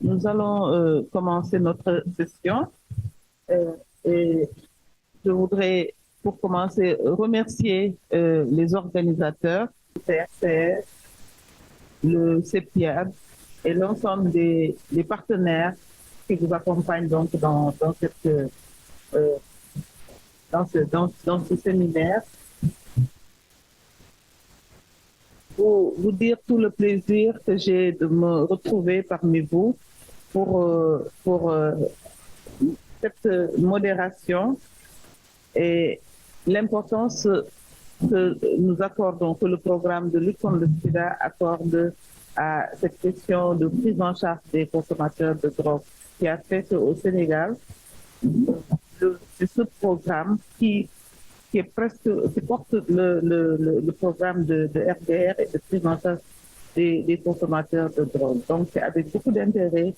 Nous allons commencer notre session euh, et je voudrais, pour commencer, remercier les organisateurs, le CRCS, le CEPIAD et l'ensemble des partenaires qui vous accompagnent donc euh, dans ce séminaire. Vous dire tout le plaisir que j'ai de me retrouver parmi vous pour cette modération et l'importance que nous accordons, que le programme de lutte contre le sida accorde à cette question de prise en charge des consommateurs de drogue, qui a fait qu'au Sénégal, c'est ce programme qui est presque, qui porte le programme de RDR et de prise en charge des consommateurs de drogue. Donc, c'est avec beaucoup d'intérêt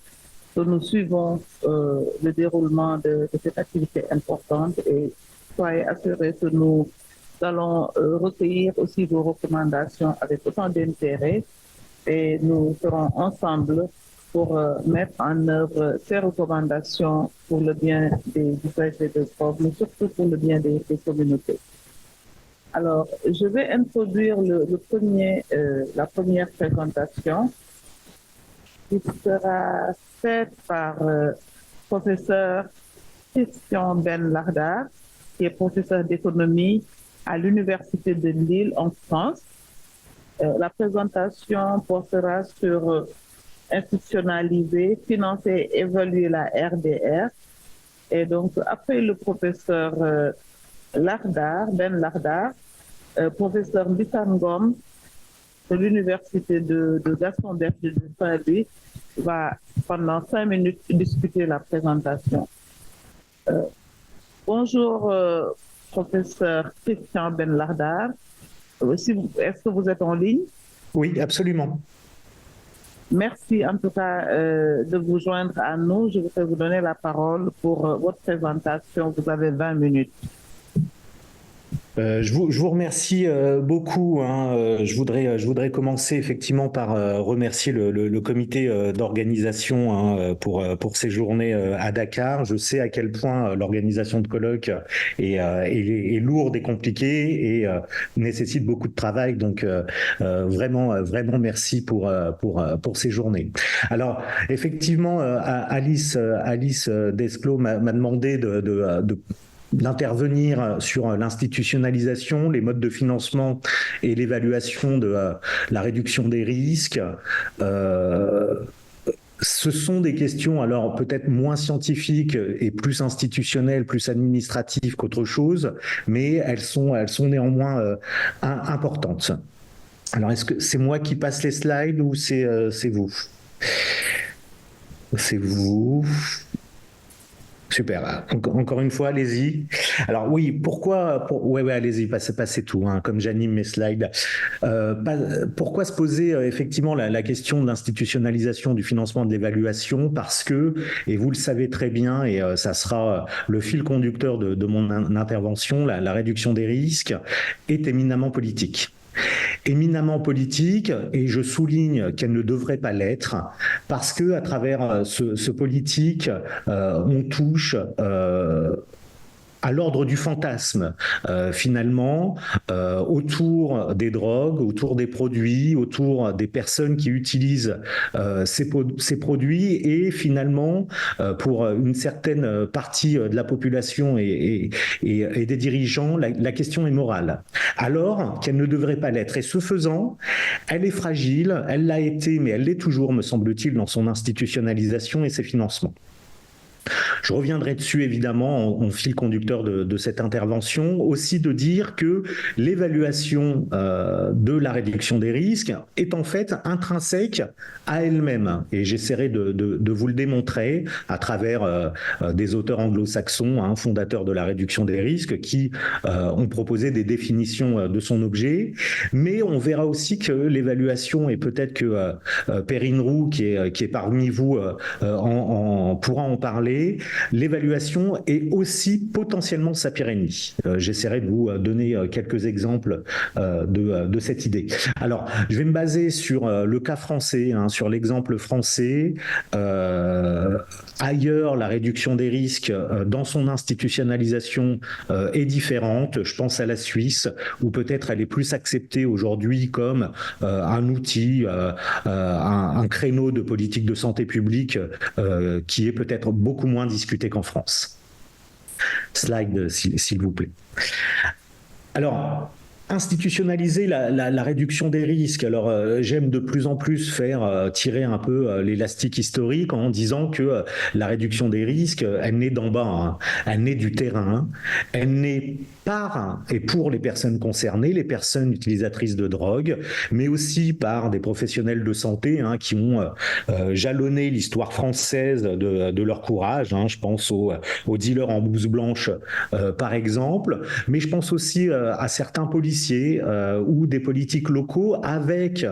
que nous suivons le déroulement de cette activité importante et soyez assurés que nous allons recueillir aussi vos recommandations avec autant d'intérêt et nous serons ensemble pour mettre en œuvre ces recommandations pour le bien des usagers de drogue, mais surtout pour le bien des communautés. Alors, je vais introduire la première présentation qui sera faite par professeur Christian Ben Lardar, qui est professeur d'économie à l'Université de Lille en France. La présentation portera sur institutionnaliser, financer, évaluer la RDR. Et donc, après le professeur Lardar, Ben Lardar, professeur Bissangom de l'Université de Gaston Berger de Saint-Louis va pendant 5 minutes discuter la présentation. Bonjour, professeur Christian Ben Lardar. Est-ce que vous êtes en ligne? Oui, absolument. Merci en tout cas de vous joindre à nous. Je voudrais vous donner la parole pour votre présentation. Vous avez 20 minutes. Je vous remercie beaucoup. Je voudrais commencer effectivement par remercier le comité d'organisation pour ces journées à Dakar. Je sais à quel point l'organisation de colloques est lourde et compliquée et nécessite beaucoup de travail. Donc vraiment merci pour ces journées. Alors effectivement, Alice Desclos m'a demandé d'intervenir sur l'institutionnalisation, les modes de financement et l'évaluation de la réduction des risques. Ce sont des questions, alors peut-être moins scientifiques et plus institutionnelles, plus administratives qu'autre chose, mais elles sont néanmoins importantes. Alors, est-ce que c'est moi qui passe les slides ou c'est vous? C'est vous. Super. Encore une fois, allez-y. Alors oui, ouais, allez-y, passez tout, comme j'anime mes slides. Pourquoi se poser effectivement la question de l'institutionnalisation du financement de l'évaluation? Parce que, et vous le savez très bien, et ça sera le fil conducteur de mon intervention, la réduction des risques est éminemment politique. Éminemment politique, et je souligne qu'elle ne devrait pas l'être, parce que à travers ce politique, on touche à l'ordre du fantasme, finalement, autour des drogues, autour des produits, autour des personnes qui utilisent ces produits, et finalement, pour une certaine partie de la population et des dirigeants, la question est morale, alors qu'elle ne devrait pas l'être. Et ce faisant, elle est fragile, elle l'a été, mais elle l'est toujours, me semble-t-il, dans son institutionnalisation et ses financements. Je reviendrai dessus évidemment en fil conducteur de cette intervention, aussi de dire que l'évaluation de la réduction des risques est en fait intrinsèque à elle-même, et j'essaierai de vous le démontrer à travers des auteurs anglo-saxons, fondateurs de la réduction des risques, qui ont proposé des définitions de son objet, mais on verra aussi que l'évaluation, et peut-être que Perrine Roux, qui est parmi vous, pourra en parler, parlé, l'évaluation est aussi potentiellement sa pire ennemie. J'essaierai de vous donner quelques exemples de cette idée. Alors, je vais me baser sur le cas français, sur l'exemple français. Ailleurs, la réduction des risques dans son institutionnalisation est différente. Je pense à la Suisse, où peut-être elle est plus acceptée aujourd'hui comme un outil, un créneau de politique de santé publique qui est peut-être beaucoup moins discuté qu'en France. Slide, s'il vous plaît. Alors, institutionnaliser la réduction des risques. Alors, j'aime de plus en plus faire tirer un peu l'élastique historique en disant que la réduction des risques, elle naît d'en bas, elle naît du terrain, elle naît par et pour les personnes concernées, les personnes utilisatrices de drogue, mais aussi par des professionnels de santé qui ont jalonné l'histoire française de leur courage. Je pense aux dealers en blouse blanche, par exemple, mais je pense aussi à certains policiers ou des politiques locaux avec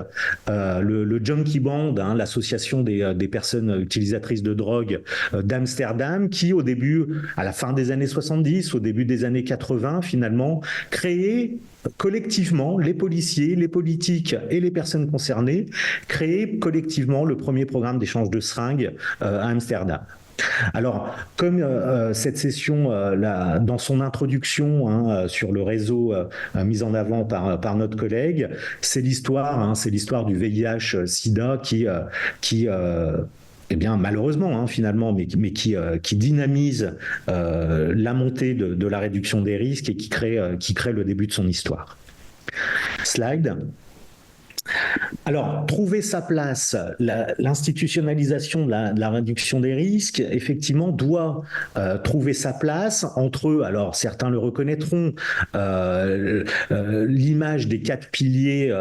le Junkie Band, l'association des personnes utilisatrices de drogue d'Amsterdam, qui au début, à la fin des années 70, au début des années 80, finalement, créait collectivement, les policiers, les politiques et les personnes concernées, créaient collectivement le premier programme d'échange de seringues à Amsterdam. Alors, comme cette session, dans son introduction sur le réseau mis en avant par notre collègue, c'est l'histoire du VIH-Sida qui eh bien, malheureusement, finalement, mais qui dynamise la montée de la réduction des risques et qui crée le début de son histoire. Slide. Alors, trouver sa place, l'institutionnalisation de la réduction des risques, effectivement, doit trouver sa place entre, alors certains le reconnaîtront, l'image des 4 piliers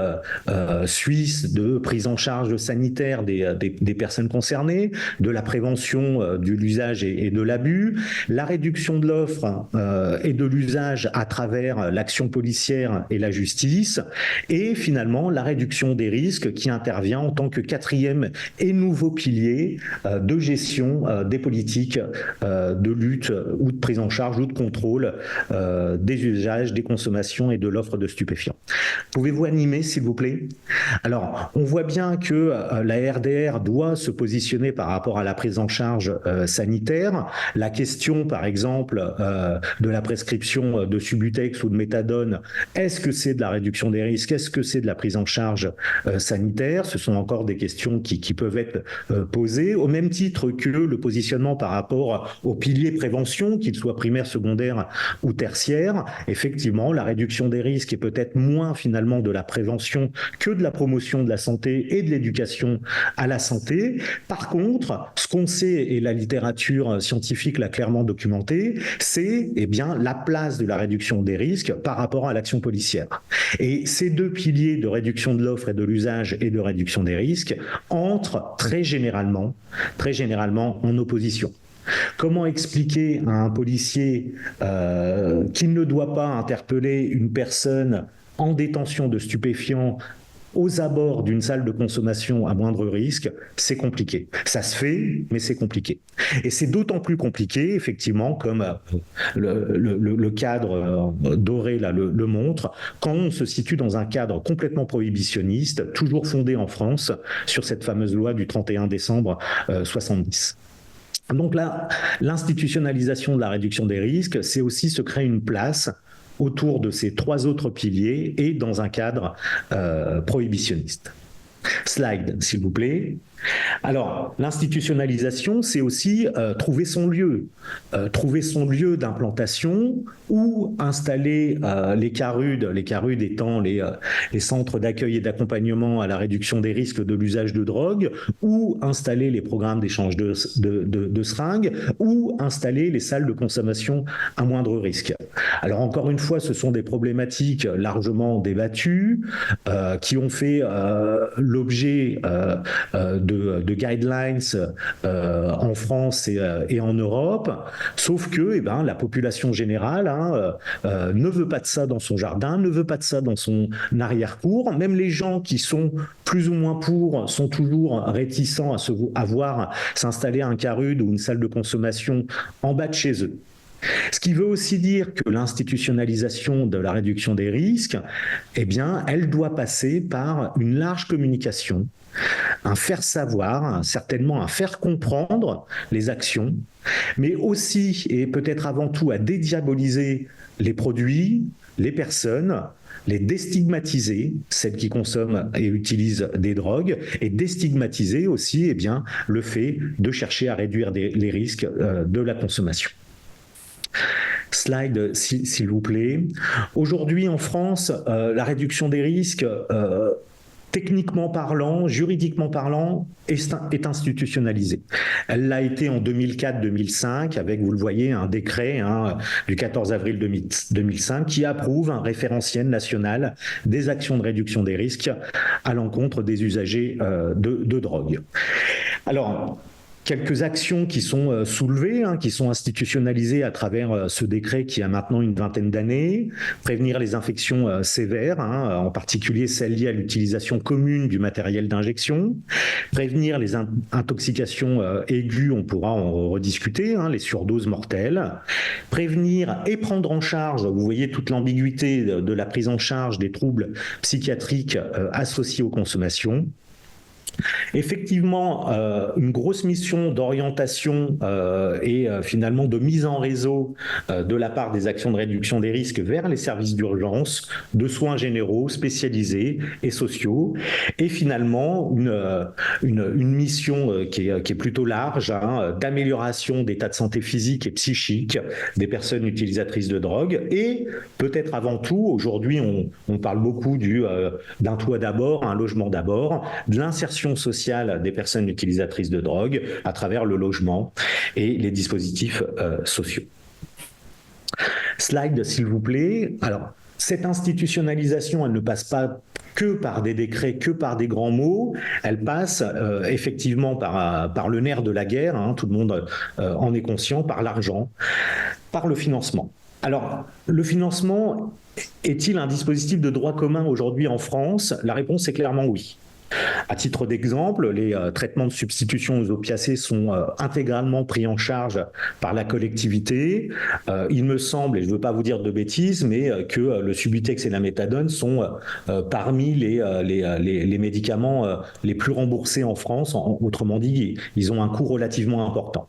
suisses de prise en charge sanitaire des personnes concernées, de la prévention de l'usage et de l'abus, la réduction de l'offre et de l'usage à travers l'action policière et la justice, et finalement la réduction des risques qui intervient en tant que 4e et nouveau pilier de gestion des politiques de lutte ou de prise en charge ou de contrôle des usages, des consommations et de l'offre de stupéfiants. Pouvez-vous animer, s'il vous plaît? Alors, on voit bien que la RDR doit se positionner par rapport à la prise en charge sanitaire. La question, par exemple, de la prescription de Subutex ou de méthadone, est-ce que c'est de la réduction des risques? Est-ce que c'est de la prise en charge sanitaire? Ce sont encore des questions qui peuvent être posées, au même titre que le positionnement par rapport aux piliers prévention, qu'ils soient primaires, secondaires ou tertiaires. Effectivement, la réduction des risques est peut-être moins finalement de la prévention que de la promotion de la santé et de l'éducation à la santé. Par contre, ce qu'on sait, et la littérature scientifique l'a clairement documenté, c'est bien la place de la réduction des risques par rapport à l'action policière. Et ces 2 piliers de réduction de l'offre et de l'usage et de réduction des risques entrent très généralement en opposition. Comment expliquer à un policier qu'il ne doit pas interpeller une personne en détention de stupéfiants aux abords d'une salle de consommation à moindre risque? C'est compliqué. Ça se fait, mais c'est compliqué. Et c'est d'autant plus compliqué, effectivement, comme le cadre doré là, le montre, quand on se situe dans un cadre complètement prohibitionniste, toujours fondé en France sur cette fameuse loi du 31 décembre 70. Donc là, l'institutionnalisation de la réduction des risques, c'est aussi se créer une place autour de ces 3 autres piliers et dans un cadre prohibitionniste. Slide, s'il vous plaît. Alors, l'institutionnalisation, c'est aussi trouver son lieu d'implantation ou installer les CARUD étant les centres d'accueil et d'accompagnement à la réduction des risques de l'usage de drogue, ou installer les programmes d'échange de seringues, ou installer les salles de consommation à moindre risque. Alors, encore une fois, ce sont des problématiques largement débattues qui ont fait l'objet de de guidelines en France et en Europe, sauf que la population générale ne veut pas de ça dans son jardin, ne veut pas de ça dans son arrière-cour. Même les gens qui sont plus ou moins pour sont toujours réticents à voir s'installer un CARUD ou une salle de consommation en bas de chez eux. Ce qui veut aussi dire que l'institutionnalisation de la réduction des risques, elle doit passer par une large communication, un faire savoir, certainement un faire comprendre les actions, mais aussi et peut-être avant tout à dédiaboliser les produits, les personnes, les déstigmatiser, celles qui consomment et utilisent des drogues, et déstigmatiser aussi le fait de chercher à réduire les risques de la consommation. Slide, s'il vous plaît. Aujourd'hui, en France, la réduction des risques, techniquement parlant, juridiquement parlant, est institutionnalisée. Elle l'a été en 2004-2005 avec, vous le voyez, un décret du 14 avril 2005 qui approuve un référentiel national des actions de réduction des risques à l'encontre des usagers de drogue. Alors, quelques actions qui sont soulevées, qui sont institutionnalisées à travers ce décret qui a maintenant une vingtaine d'années. Prévenir les infections sévères, en particulier celles liées à l'utilisation commune du matériel d'injection. Prévenir les intoxications aiguës, on pourra en rediscuter, les surdoses mortelles. Prévenir et prendre en charge, vous voyez toute l'ambiguïté de la prise en charge des troubles psychiatriques associés aux consommations. Effectivement, une grosse mission d'orientation et finalement de mise en réseau de la part des actions de réduction des risques vers les services d'urgence, de soins généraux, spécialisés et sociaux, et finalement une mission qui est plutôt large, d'amélioration d'état de santé physique et psychique des personnes utilisatrices de drogue, et peut-être avant tout, aujourd'hui on parle beaucoup d'un toit d'abord, un logement d'abord, de l'insertion sociale des personnes utilisatrices de drogue à travers le logement et les dispositifs sociaux. Slide, s'il vous plaît. Alors, cette institutionnalisation, elle ne passe pas que par des décrets, que par des grands mots. Elle passe effectivement par le nerf de la guerre, tout le monde en est conscient, par l'argent, par le financement. Alors, le financement est-il un dispositif de droit commun aujourd'hui en France? La réponse est clairement oui. À titre d'exemple, les traitements de substitution aux opiacés sont intégralement pris en charge par la collectivité. Il me semble, et je ne veux pas vous dire de bêtises, mais que le Subutex et la méthadone sont parmi les médicaments les plus remboursés en France. Autrement dit, ils ont un coût relativement important.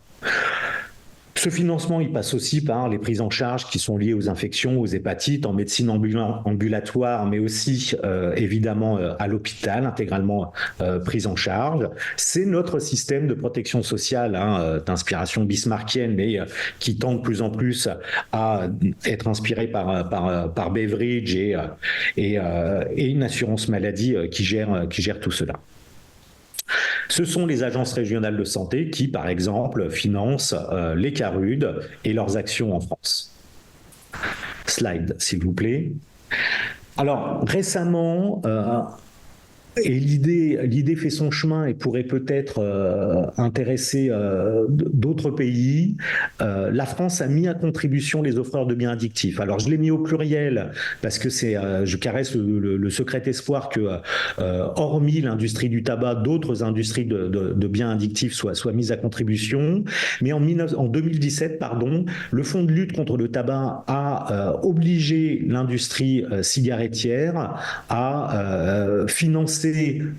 Ce financement, il passe aussi par les prises en charge qui sont liées aux infections, aux hépatites, en médecine ambulatoire, mais aussi évidemment à l'hôpital, intégralement prise en charge. C'est notre système de protection sociale d'inspiration bismarckienne, mais qui tend de plus en plus à être inspiré par Beveridge et une assurance maladie qui gère tout cela. Ce sont les agences régionales de santé qui, par exemple, financent les CARUD et leurs actions en France. Slide, s'il vous plaît. Alors, récemment, et l'idée fait son chemin et pourrait peut-être intéresser d'autres pays. La France a mis à contribution les offreurs de biens addictifs. Alors je l'ai mis au pluriel parce que je caresse le secret espoir que, hormis l'industrie du tabac, d'autres industries de biens addictifs soient mises à contribution. Mais en 2017, le Fonds de lutte contre le tabac a obligé l'industrie cigarettière à financer,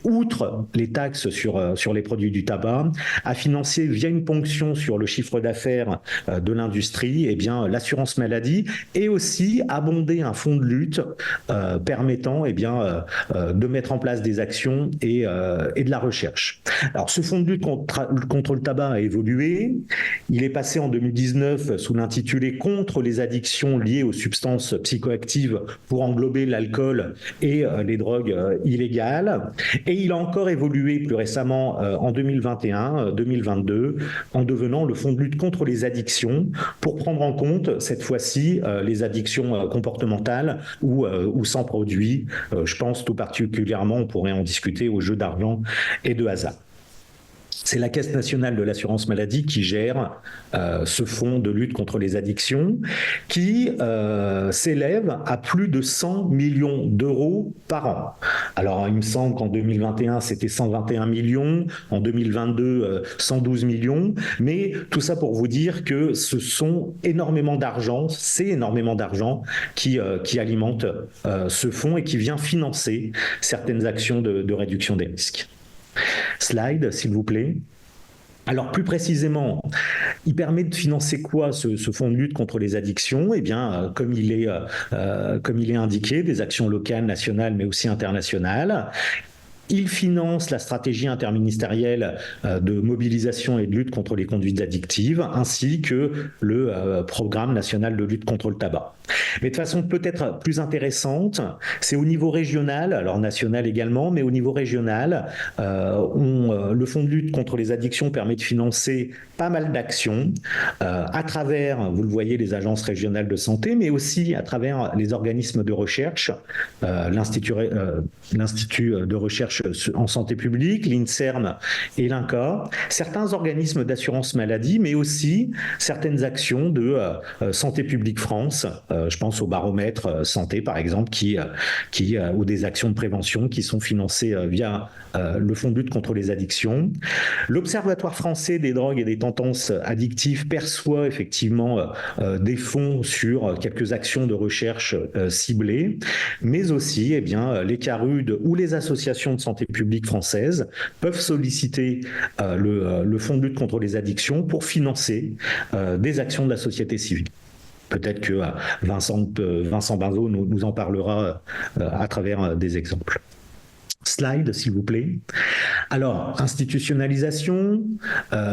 outre les taxes sur les produits du tabac, à financer via une ponction sur le chiffre d'affaires de l'industrie, l'assurance maladie, et aussi abonder un fonds de lutte permettant de mettre en place des actions et de la recherche. Alors ce fonds de lutte contre le tabac a évolué. Il est passé en 2019 sous l'intitulé Contre les addictions liées aux substances psychoactives pour englober l'alcool et les drogues illégales. Et il a encore évolué plus récemment en 2021-2022 en devenant le Fonds de lutte contre les addictions pour prendre en compte cette fois-ci les addictions comportementales ou sans produit. Je pense tout particulièrement, on pourrait en discuter, aux jeux d'argent et de hasard. C'est la Caisse nationale de l'assurance maladie qui gère ce fonds de lutte contre les addictions qui s'élève à plus de 100 millions d'euros par an. Alors, il me semble qu'en 2021, c'était 121 millions, en 2022, 112 millions, mais tout ça pour vous dire que ce sont énormément d'argent, c'est énormément d'argent qui alimente ce fonds et qui vient financer certaines actions de réduction des risques. Slide, s'il vous plaît. Alors, plus précisément, il permet de financer quoi ce fonds de lutte contre les addictions? Eh bien, comme il est indiqué, des actions locales, nationales, mais aussi internationales. Il finance la stratégie interministérielle de mobilisation et de lutte contre les conduites addictives, ainsi que le programme national de lutte contre le tabac. Mais de façon peut-être plus intéressante, c'est au niveau régional, alors national également, mais au niveau régional, le fonds de lutte contre les addictions permet de financer pas mal d'actions à travers, vous le voyez, les agences régionales de santé, mais aussi à travers les organismes de recherche, l'Institut de recherche en santé publique, l'INSERM et l'INCa, certains organismes d'assurance maladie, mais aussi certaines actions de Santé publique France, je pense au baromètre santé par exemple, ou des actions de prévention qui sont financées via le fonds de lutte contre les addictions. L'Observatoire français des drogues et des tendances addictives perçoit effectivement des fonds sur quelques actions de recherche ciblées, mais aussi eh bien, les CARUD ou les associations de santé publique françaises peuvent solliciter le fonds de lutte contre les addictions pour financer des actions de la société civile. Peut-être que Vincent Benzo nous en parlera à travers des exemples. Slide, s'il vous plaît. Alors, institutionnalisation,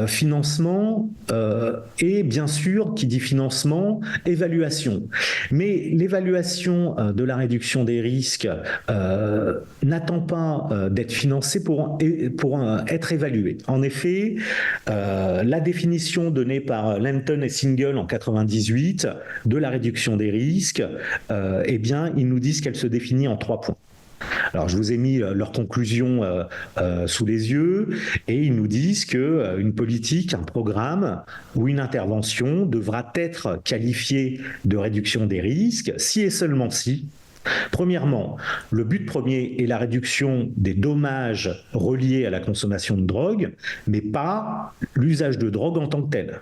financement et bien sûr, qui dit financement, évaluation. Mais l'évaluation de la réduction des risques n'attend pas d'être financée pour être évaluée. En effet, la définition donnée par Lenton et Single en 98 de la réduction des risques, eh bien, ils nous disent qu'elle se définit en 3 points. Alors, je vous ai mis leurs conclusions sous les yeux et ils nous disent qu'une politique, un programme ou une intervention devra être qualifiée de réduction des risques si et seulement si, premièrement, le but premier est la réduction des dommages reliés à la consommation de drogue, mais pas l'usage de drogue en tant que tel.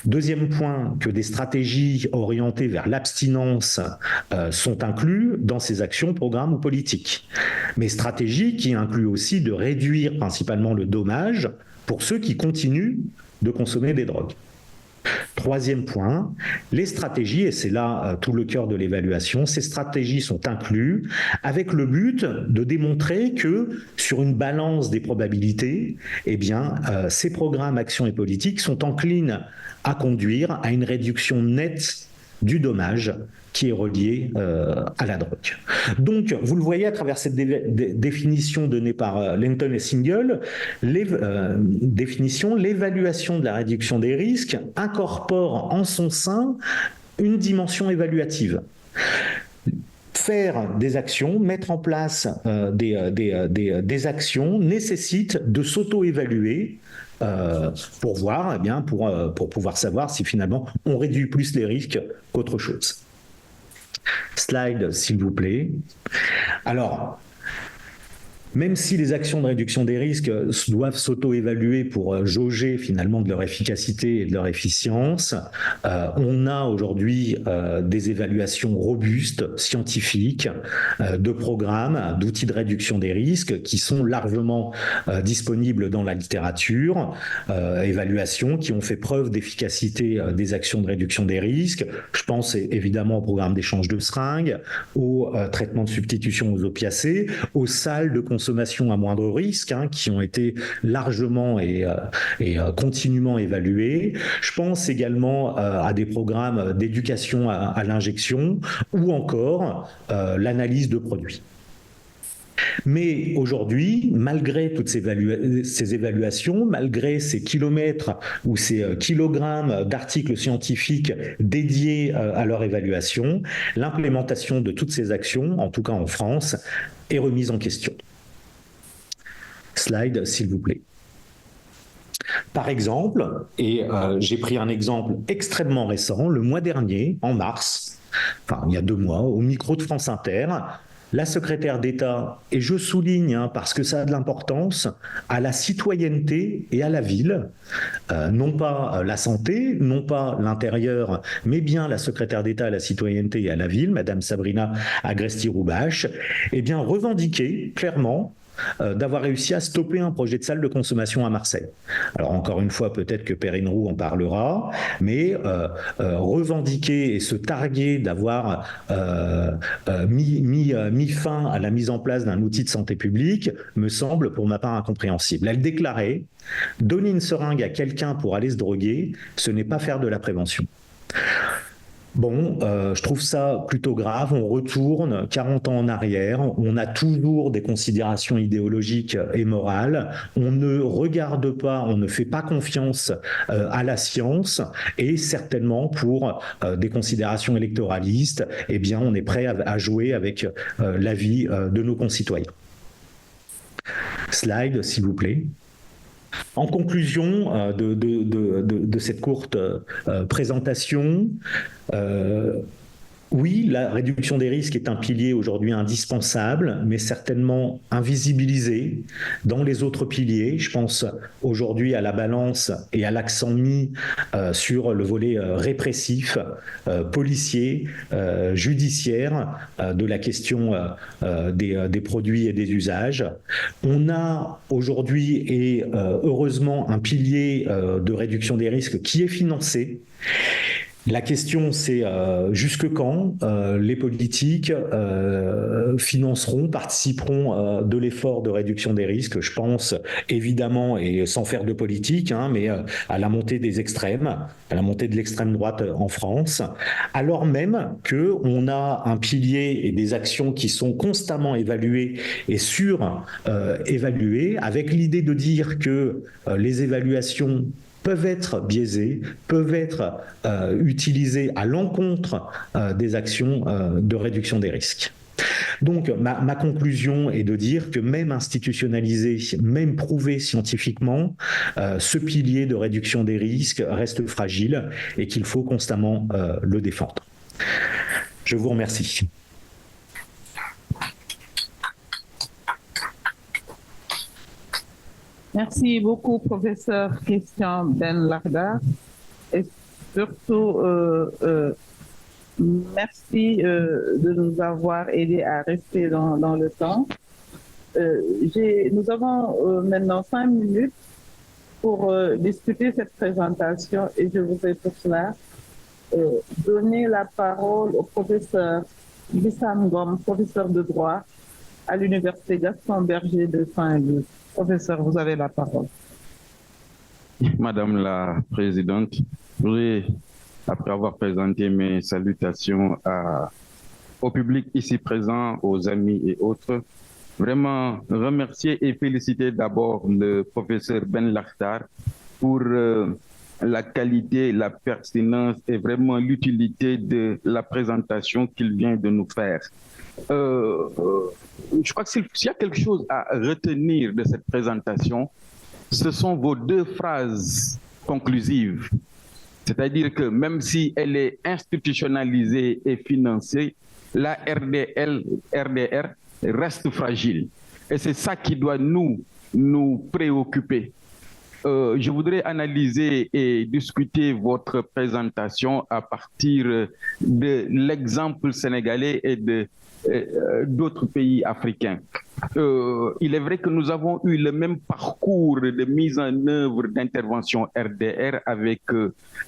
Deuxième point, que des stratégies orientées vers l'abstinence sont incluses dans ces actions, programmes ou politiques. Mais stratégies qui incluent aussi de réduire principalement le dommage pour ceux qui continuent de consommer des drogues. Troisième point, les stratégies, et c'est là tout le cœur de l'évaluation, ces stratégies sont incluses avec le but de démontrer que sur une balance des probabilités, eh bien, ces programmes, actions et politiques sont enclines à conduire à une réduction nette du dommage qui est relié à la drogue. Donc, vous le voyez à travers cette définition donnée par Lenton et Single, l'évaluation de la réduction des risques incorpore en son sein une dimension évaluative. Faire des actions, mettre en place des actions nécessite de s'auto-évaluer pour voir, eh bien, pour pouvoir savoir si finalement on réduit plus les risques qu'autre chose. Slide, s'il vous plaît. Alors, même si les actions de réduction des risques doivent s'auto-évaluer pour jauger finalement de leur efficacité et de leur efficience, on a aujourd'hui des évaluations robustes, scientifiques, de programmes, d'outils de réduction des risques qui sont largement disponibles dans la littérature, évaluations qui ont fait preuve d'efficacité des actions de réduction des risques. Je pense évidemment au programme d'échange de seringues, au traitement de substitution aux opiacés, aux salles de consommation à moindre risque, qui ont été largement et continuellement évalués. Je pense également à des programmes d'éducation à l'injection ou encore l'analyse de produits. Mais aujourd'hui, malgré toutes ces évaluations, malgré ces kilomètres ou ces kilogrammes d'articles scientifiques dédiés à leur évaluation, l'implémentation de toutes ces actions, en tout cas en France, est remise en question. Slide, s'il vous plaît. Par exemple, et j'ai pris un exemple extrêmement récent, le mois dernier, en mars, enfin il y a 2 mois, au micro de France Inter, la secrétaire d'État, et je souligne parce que ça a de l'importance, à la citoyenneté et à la ville, non pas la santé, non pas l'intérieur, mais bien la secrétaire d'État à la citoyenneté et à la ville, Madame Sabrina Agresti-Roubache, eh bien revendiquer clairement d'avoir réussi à stopper un projet de salle de consommation à Marseille. Alors encore une fois, peut-être que Perrine Roux en parlera, mais revendiquer et se targuer d'avoir mis fin à la mise en place d'un outil de santé publique me semble pour ma part incompréhensible. Elle déclarait « Donner une seringue à quelqu'un pour aller se droguer, ce n'est pas faire de la prévention ». Bon, je trouve ça plutôt grave. On retourne 40 ans en arrière. On a toujours des considérations idéologiques et morales. On ne regarde pas, on ne fait pas confiance à la science. Et certainement pour des considérations électoralistes, eh bien, on est prêt à jouer avec la vie de nos concitoyens. Slide, s'il vous plaît. En conclusion de cette courte présentation, oui, la réduction des risques est un pilier aujourd'hui indispensable, mais certainement invisibilisé dans les autres piliers. Je pense aujourd'hui à la balance et à l'accent mis sur le volet répressif, policier, judiciaire de la question des produits et des usages. On a aujourd'hui et heureusement un pilier de réduction des risques qui est financé. La question, c'est jusque quand les politiques financeront, participeront de l'effort de réduction des risques. Je pense évidemment, et sans faire de politique, mais à la montée des extrêmes, à la montée de l'extrême droite en France, alors même qu'on a un pilier et des actions qui sont constamment évaluées et surévaluées, avec l'idée de dire que les évaluations peuvent être biaisés, peuvent être utilisés à l'encontre des actions de réduction des risques. Donc, ma conclusion est de dire que même institutionnalisé, même prouvé scientifiquement, ce pilier de réduction des risques reste fragile et qu'il faut constamment le défendre. Je vous remercie. Merci beaucoup, professeur Christian Benlarda. Et surtout, merci de nous avoir aidés à rester dans le temps. Nous avons maintenant 5 minutes pour discuter cette présentation et je voudrais pour cela donner la parole au professeur Wissam Ngom, professeur de droit à l'Université Gaston Berger de Saint-Louis. Professeur, vous avez la parole. Madame la Présidente, je voudrais, après avoir présenté mes salutations au public ici présent, aux amis et autres, vraiment remercier et féliciter d'abord le professeur Benlarda pour la qualité, la pertinence et vraiment l'utilité de la présentation qu'il vient de nous faire. Je crois que s'il y a quelque chose à retenir de cette présentation, ce sont vos 2 phrases conclusives. C'est-à-dire que même si elle est institutionnalisée et financée, la RDR reste fragile. Et c'est ça qui doit nous préoccuper. Je voudrais analyser et discuter votre présentation à partir de l'exemple sénégalais et d'autres pays africains. Il est vrai que nous avons eu le même parcours de mise en œuvre d'intervention RDR avec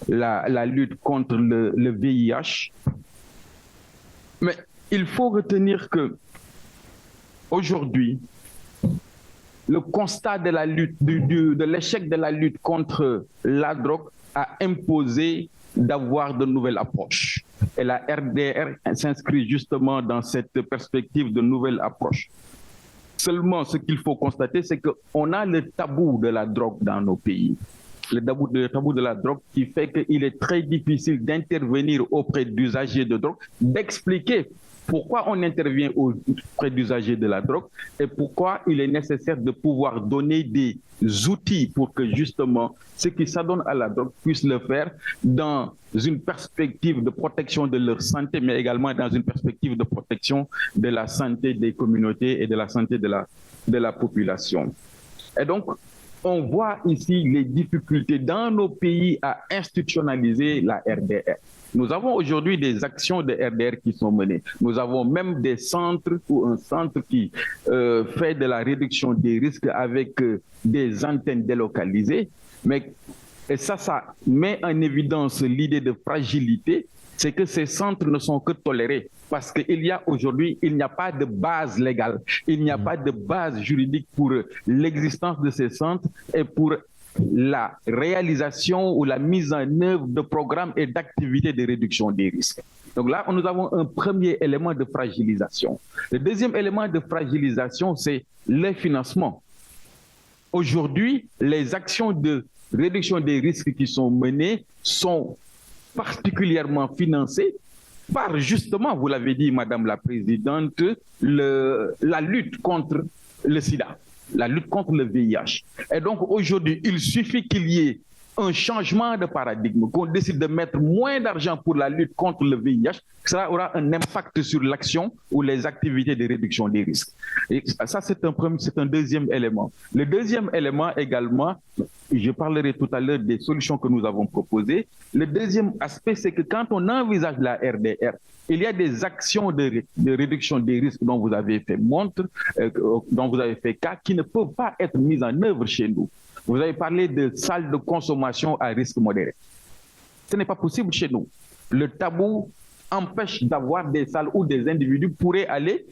la lutte contre le VIH. Mais il faut retenir que aujourd'hui, le constat de la lutte, de l'échec de la lutte contre la drogue a imposé d'avoir de nouvelles approches. Et la RDR s'inscrit justement dans cette perspective de nouvelles approches. Seulement, ce qu'il faut constater, c'est qu'on a le tabou de la drogue dans nos pays. le tabou de la drogue, qui fait qu'il est très difficile d'intervenir auprès d'usagers de drogue, d'expliquer pourquoi on intervient auprès d'usagers de la drogue et pourquoi il est nécessaire de pouvoir donner des outils pour que justement ceux qui s'adonnent à la drogue puissent le faire dans une perspective de protection de leur santé, mais également dans une perspective de protection de la santé des communautés et de la santé de la population. Et donc, on voit ici les difficultés dans nos pays à institutionnaliser la RDR. Nous avons aujourd'hui des actions de RDR qui sont menées. Nous avons même des centres ou un centre qui fait de la réduction des risques avec des antennes délocalisées. Et ça met en évidence l'idée de fragilité, c'est que ces centres ne sont que tolérés parce qu'il y a aujourd'hui, il n'y a pas de base légale, il n'y a pas de base juridique pour l'existence de ces centres et pour la réalisation ou la mise en œuvre de programmes et d'activités de réduction des risques. Donc là, nous avons un premier élément de fragilisation. Le deuxième élément de fragilisation, c'est le financement. Aujourd'hui, les actions de réduction des risques qui sont menées sont particulièrement financées par, justement, vous l'avez dit, Madame la Présidente, la lutte contre le sida, la lutte contre le VIH. Et donc aujourd'hui, il suffit qu'il y ait un changement de paradigme, qu'on décide de mettre moins d'argent pour la lutte contre le VIH, ça aura un impact sur l'action ou les activités de réduction des risques. Et ça, c'est un deuxième élément. Le deuxième élément également, je parlerai tout à l'heure des solutions que nous avons proposées. Le deuxième aspect, c'est que quand on envisage la RDR, il y a des actions de réduction des risques dont vous avez fait dont vous avez fait cas, qui ne peuvent pas être mises en œuvre chez nous. Vous avez parlé de salles de consommation à risque modéré. Ce n'est pas possible chez nous. Le tabou empêche d'avoir des salles où des individus pourraient aller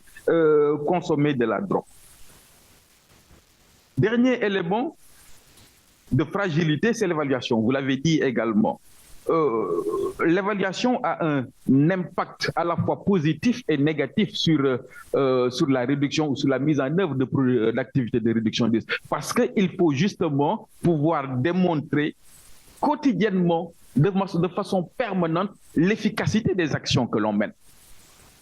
consommer de la drogue. Dernier élément de fragilité, c'est l'évaluation. Vous l'avez dit également. L'évaluation a un impact à la fois positif et négatif sur la réduction ou sur la mise en œuvre d'activités de réduction des risques. Parce qu'il faut justement pouvoir démontrer quotidiennement, de façon permanente, l'efficacité des actions que l'on mène.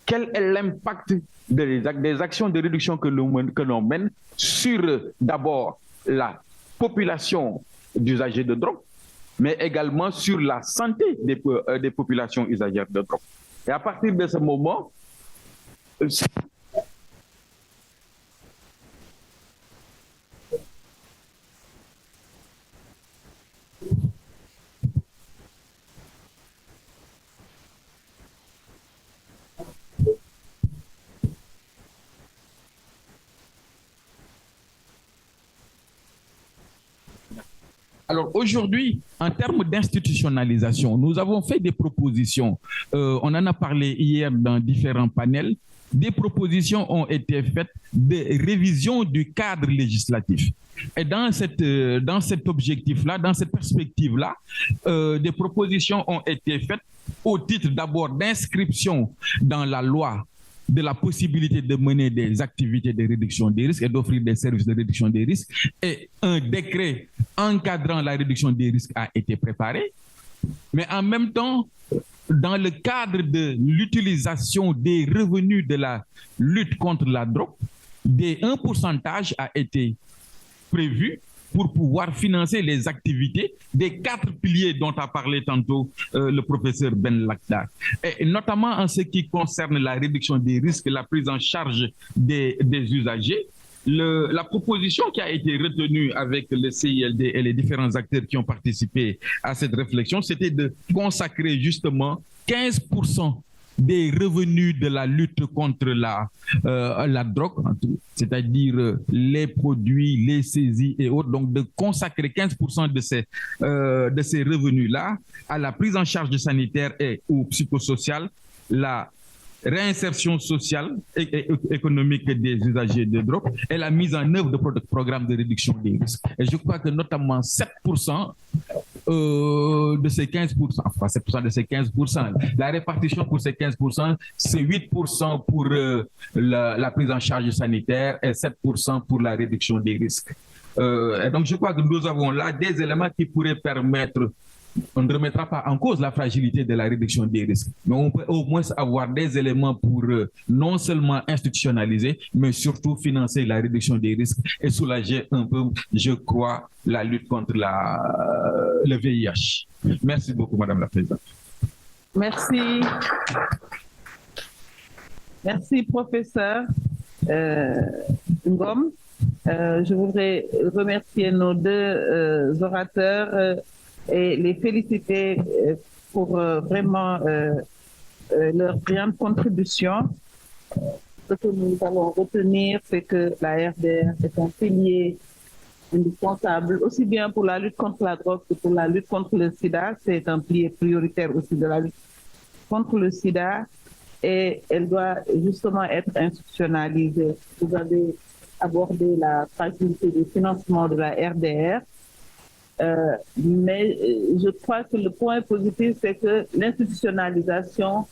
Quel est l'impact des actions de réduction que l'on mène sur d'abord la population d'usagers de drogue, mais également sur la santé des populations usagères de drogue. Et à partir de ce moment, alors aujourd'hui, en termes d'institutionnalisation, nous avons fait des propositions. On en a parlé hier dans différents panels. Des propositions ont été faites de révision du cadre législatif. Et dans cet objectif-là, dans cette perspective-là, des propositions ont été faites au titre d'abord d'inscription dans la loi de la possibilité de mener des activités de réduction des risques et d'offrir des services de réduction des risques. Et un décret encadrant la réduction des risques a été préparé. Mais en même temps, dans le cadre de l'utilisation des revenus de la lutte contre la drogue, un pourcentage a été prévu pour pouvoir financer les activités des 4 piliers dont a parlé tantôt le professeur Ben Lakhdar. Et notamment en ce qui concerne la réduction des risques, la prise en charge des usagers. La proposition qui a été retenue avec le CILD et les différents acteurs qui ont participé à cette réflexion, c'était de consacrer justement 15% des revenus de la lutte contre la drogue, c'est-à-dire les produits, les saisies et autres, donc de consacrer 15% de ces revenus-là à la prise en charge sanitaire et ou psychosociale, la réinsertion sociale et économique des usagers de drogue et la mise en œuvre de programmes de réduction des risques. Et je crois que notamment 7% de ces 15%, enfin 7% de ces 15%, la répartition pour ces 15%, c'est 8% pour la prise en charge sanitaire et 7% pour la réduction des risques. Et donc, je crois que nous avons là des éléments qui pourraient permettre, on ne remettra pas en cause la fragilité de la réduction des risques, mais on peut au moins avoir des éléments pour non seulement institutionnaliser, mais surtout financer la réduction des risques et soulager un peu, je crois, la lutte contre le VIH. Merci beaucoup, Madame la Présidente. Merci. Merci, professeur Ngom. Je voudrais remercier nos deux orateurs et les féliciter pour vraiment leur brillante contribution. Ce que nous allons retenir, c'est que la RDR est un pilier indispensable, aussi bien pour la lutte contre la drogue que pour la lutte contre le sida. C'est un pilier prioritaire aussi de la lutte contre le sida et elle doit justement être institutionnalisée. Vous avez abordé la fragilité du financement de la RDR. Mais je crois que le point positif, c'est que l'institutionnalisation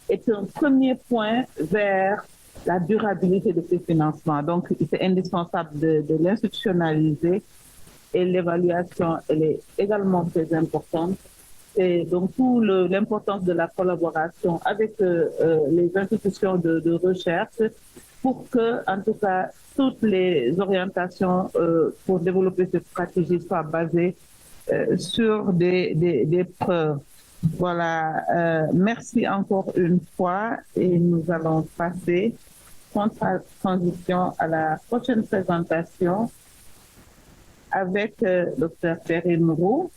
est un premier point vers la durabilité de ces financements. Donc, c'est indispensable de l'institutionnaliser et l'évaluation, elle est également très importante. Et donc, l'importance de la collaboration avec les institutions de recherche pour que, en tout cas, toutes les orientations pour développer cette stratégie soient basées sur des preuves. Voilà, merci encore une fois et nous allons passer sans transition à la prochaine présentation avec Dr Perrine Roux,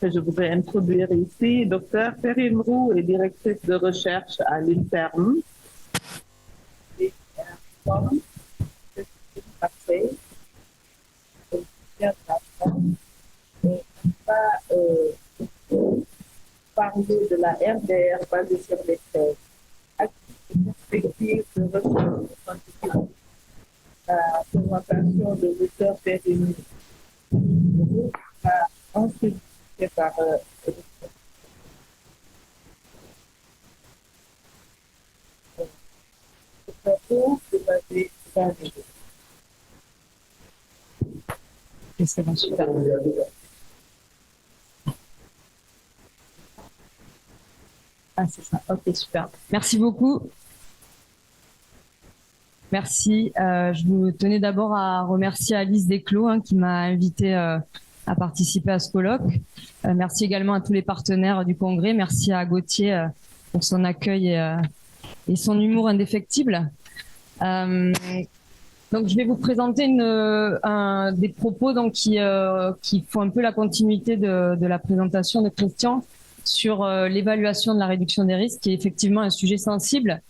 que je voudrais introduire ici. Dr Perrine Roux est directrice de recherche à l'INSERM. Parler de la RDR basée sur les faits, perspective de recherche scientifique, la présentation de l'auteur Perrine Roux va ensuite fait par c'est bon, super. Ah, c'est ça. Ok, super. Merci beaucoup. Merci. Je vous tenais d'abord à remercier Alice Desclos qui m'a invité à participer à ce colloque. Merci également à tous les partenaires du congrès. Merci à Gauthier pour son accueil et son humour indéfectible. Donc, je vais vous présenter des propos donc, qui font un peu la continuité de la présentation de Christian sur l'évaluation de la réduction des risques, qui est effectivement un sujet sensible.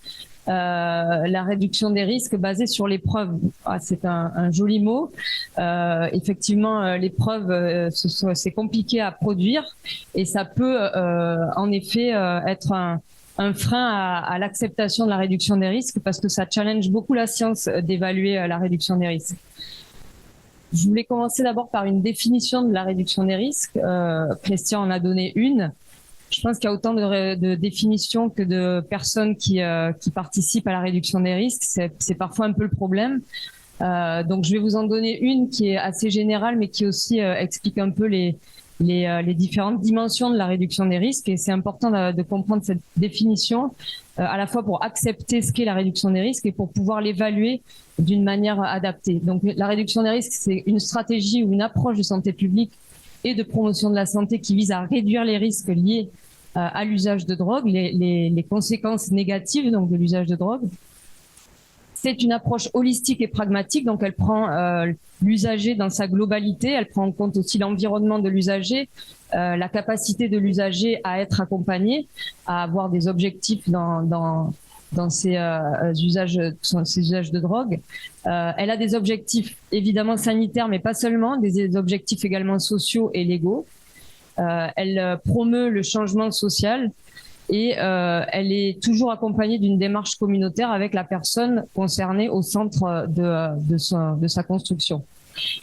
La réduction des risques basée sur les preuves. Ah, c'est un joli mot. Effectivement, les preuves, c'est compliqué à produire et ça peut en effet être un frein à l'acceptation de la réduction des risques parce que ça challenge beaucoup la science d'évaluer la réduction des risques. Je voulais commencer d'abord par une définition de la réduction des risques. Christian en a donné une. Je pense qu'il y a autant de définitions que de personnes qui participent à la réduction des risques. C'est parfois un peu le problème. Donc, je vais vous en donner une qui est assez générale, mais qui aussi explique un peu les différentes dimensions de la réduction des risques. Et c'est important de comprendre cette définition, à la fois pour accepter ce qu'est la réduction des risques et pour pouvoir l'évaluer d'une manière adaptée. Donc, la réduction des risques, c'est une stratégie ou une approche de santé publique et de promotion de la santé qui vise à réduire les risques liés à l'usage de drogue, les conséquences négatives donc de l'usage de drogue. C'est une approche holistique et pragmatique, donc elle prend l'usager dans sa globalité, elle prend en compte aussi l'environnement de l'usager, la capacité de l'usager à être accompagné, à avoir des objectifs dans ses usages de drogue. Elle a des objectifs évidemment sanitaires, mais pas seulement, des objectifs également sociaux et légaux. Elle promeut le changement social et elle est toujours accompagnée d'une démarche communautaire avec la personne concernée au centre de sa construction.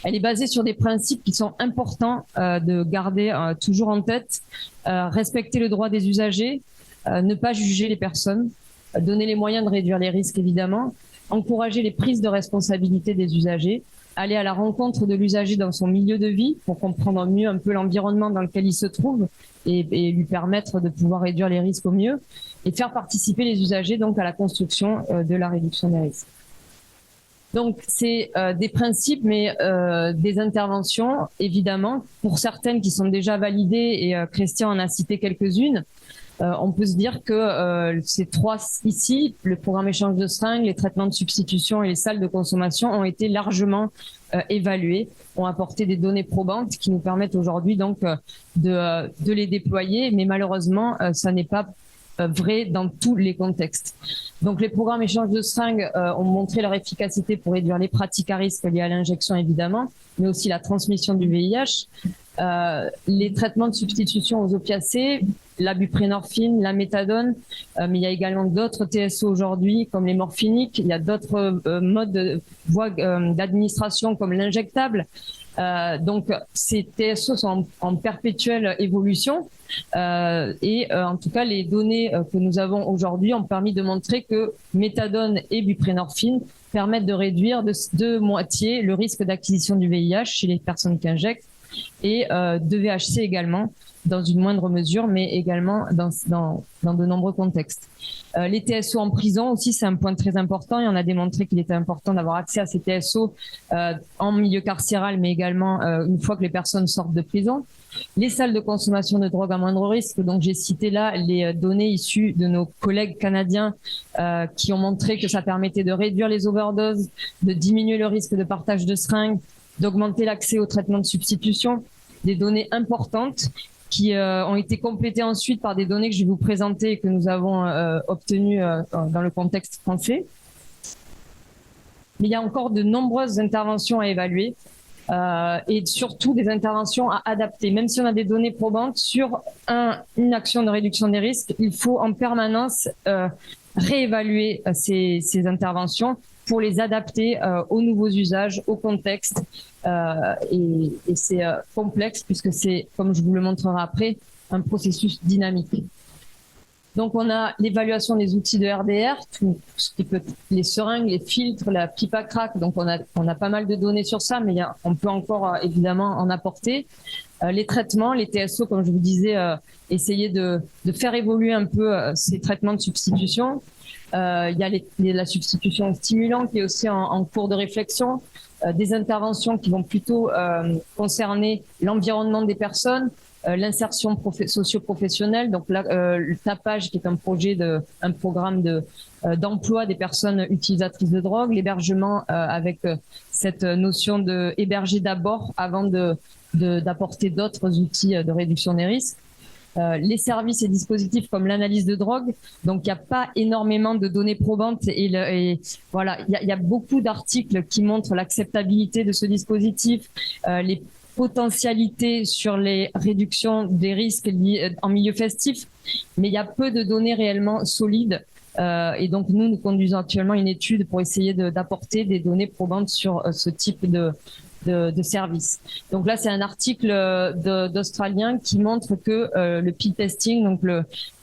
Elle est basée sur des principes qui sont importants de garder toujours en tête, respecter le droit des usagers, ne pas juger les personnes, donner les moyens de réduire les risques évidemment, encourager les prises de responsabilité des usagers, aller à la rencontre de l'usager dans son milieu de vie pour comprendre mieux un peu l'environnement dans lequel il se trouve et lui permettre de pouvoir réduire les risques au mieux, et faire participer les usagers donc à la construction de la réduction des risques. Donc c'est des principes, mais des interventions, évidemment, pour certaines qui sont déjà validées, et Christian en a cité quelques-unes. On peut se dire que ces trois ici, le programme échange de seringues, les traitements de substitution et les salles de consommation, ont été largement évalués, ont apporté des données probantes qui nous permettent aujourd'hui donc de les déployer, mais malheureusement ça n'est pas vrai dans tous les contextes. Donc les programmes échange de seringues ont montré leur efficacité pour réduire les pratiques à risque liées à l'injection évidemment, mais aussi la transmission du VIH. Les traitements de substitution aux opiacés, la buprenorphine, la méthadone, mais il y a également d'autres TSO aujourd'hui comme les morphiniques, il y a d'autres modes de voies d'administration comme l'injectable. Donc ces TSO sont en perpétuelle évolution et en tout cas les données que nous avons aujourd'hui ont permis de montrer que méthadone et buprenorphine permettent de réduire de moitié le risque d'acquisition du VIH chez les personnes qui injectent, et de VHC également dans une moindre mesure, mais également dans de nombreux contextes. Les TSO en prison aussi, c'est un point très important, et on a démontré qu'il était important d'avoir accès à ces TSO en milieu carcéral, mais également une fois que les personnes sortent de prison. Les salles de consommation de drogue à moindre risque, donc j'ai cité là les données issues de nos collègues canadiens qui ont montré que ça permettait de réduire les overdoses, de diminuer le risque de partage de seringues, d'augmenter l'accès au traitement de substitution, des données importantes qui ont été complétées ensuite par des données que je vais vous présenter et que nous avons obtenues dans le contexte français. Mais il y a encore de nombreuses interventions à évaluer et surtout des interventions à adapter. Même si on a des données probantes sur une action de réduction des risques, il faut en permanence réévaluer ces interventions pour les adapter aux nouveaux usages, au contexte. Et c'est complexe puisque c'est, comme je vous le montrerai après, un processus dynamique. Donc on a l'évaluation des outils de RDR, tout ce qui peut, les seringues, les filtres, la pipe à crack. Donc on a pas mal de données sur ça, mais on peut encore évidemment en apporter. Les traitements, les TSO, comme je vous disais, essayer de faire évoluer un peu ces traitements de substitution. Il y a la substitution stimulant qui est aussi en cours de réflexion, des interventions qui vont plutôt concerner l'environnement des personnes, l'insertion socio-professionnelle, donc là, le tapage qui est un programme d'emploi des personnes utilisatrices de drogue, l'hébergement avec cette notion de héberger d'abord avant d'apporter d'autres outils de réduction des risques. Les services et dispositifs comme l'analyse de drogue. Donc, il n'y a pas énormément de données probantes et voilà, il y a beaucoup d'articles qui montrent l'acceptabilité de ce dispositif, les potentialités sur les réductions des risques en milieu festif, mais il y a peu de données réellement solides. Et donc, nous conduisons actuellement une étude pour essayer d'apporter des données probantes sur ce type de services. Donc là, c'est un article d'Australien qui montre que le pill testing, donc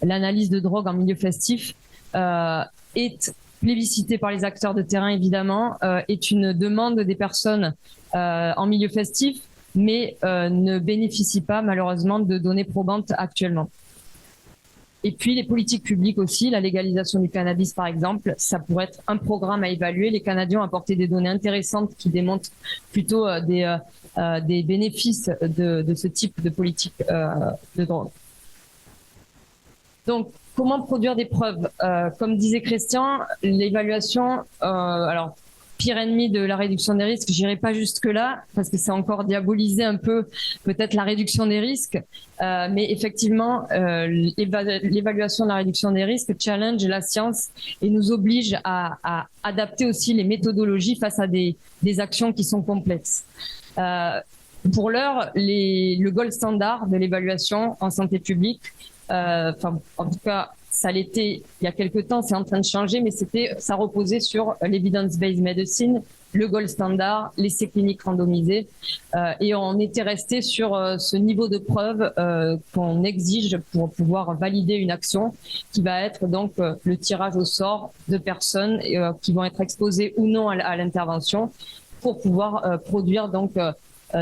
l'analyse de drogue en milieu festif, est plébiscité par les acteurs de terrain, évidemment, est une demande des personnes en milieu festif, mais ne bénéficie pas malheureusement de données probantes actuellement. Et puis les politiques publiques aussi, la légalisation du cannabis par exemple, ça pourrait être un programme à évaluer. Les Canadiens ont apporté des données intéressantes qui démontrent plutôt des bénéfices de ce type de politique de drogue. Donc, comment produire des preuves? Comme disait Christian, l'évaluation, alors pire ennemi de la réduction des risques, j'irai pas jusque-là parce que c'est encore diaboliser un peu peut-être la réduction des risques, mais effectivement l'évaluation de la réduction des risques challenge la science et nous oblige à adapter aussi les méthodologies face à des actions qui sont complexes. Pour l'heure, le gold standard de l'évaluation en santé publique, enfin en tout cas ça l'était il y a quelque temps, c'est en train de changer, mais ça reposait sur l'evidence-based medicine, le gold standard, l'essai clinique randomisé, et on était resté sur ce niveau de preuve qu'on exige pour pouvoir valider une action, qui va être donc le tirage au sort de personnes qui vont être exposées ou non à l'intervention, pour pouvoir produire donc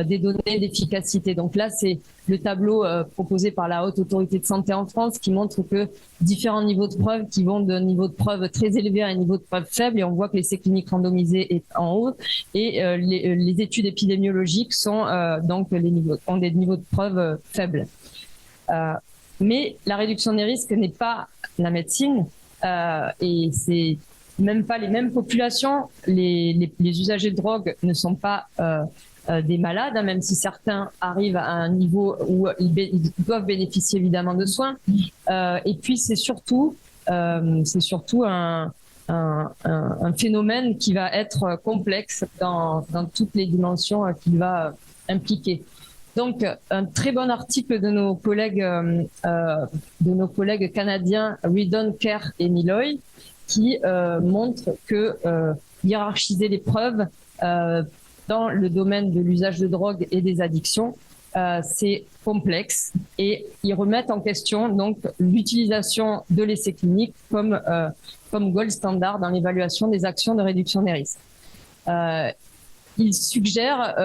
des données d'efficacité. Donc là, c'est le tableau proposé par la Haute Autorité de Santé en France qui montre que différents niveaux de preuve qui vont d'un niveau de preuve très élevé à un niveau de preuve faible, et on voit que l'essai clinique randomisé est en haut, et les études épidémiologiques sont ont des niveaux de preuve faibles. Mais la réduction des risques n'est pas la médecine, et c'est même pas les mêmes populations. Les usagers de drogue ne sont pas des malades, hein, même si certains arrivent à un niveau où ils doivent bénéficier évidemment de soins. Et puis c'est surtout un phénomène qui va être complexe dans toutes les dimensions qu'il va impliquer. Donc, un très bon article de nos collègues canadiens Redon, Kerr et Milloy qui montre que hiérarchiser les preuves dans le domaine de l'usage de drogue et des addictions, c'est complexe, et ils remettent en question donc l'utilisation de l'essai clinique comme gold standard dans l'évaluation des actions de réduction des risques. Il suggère,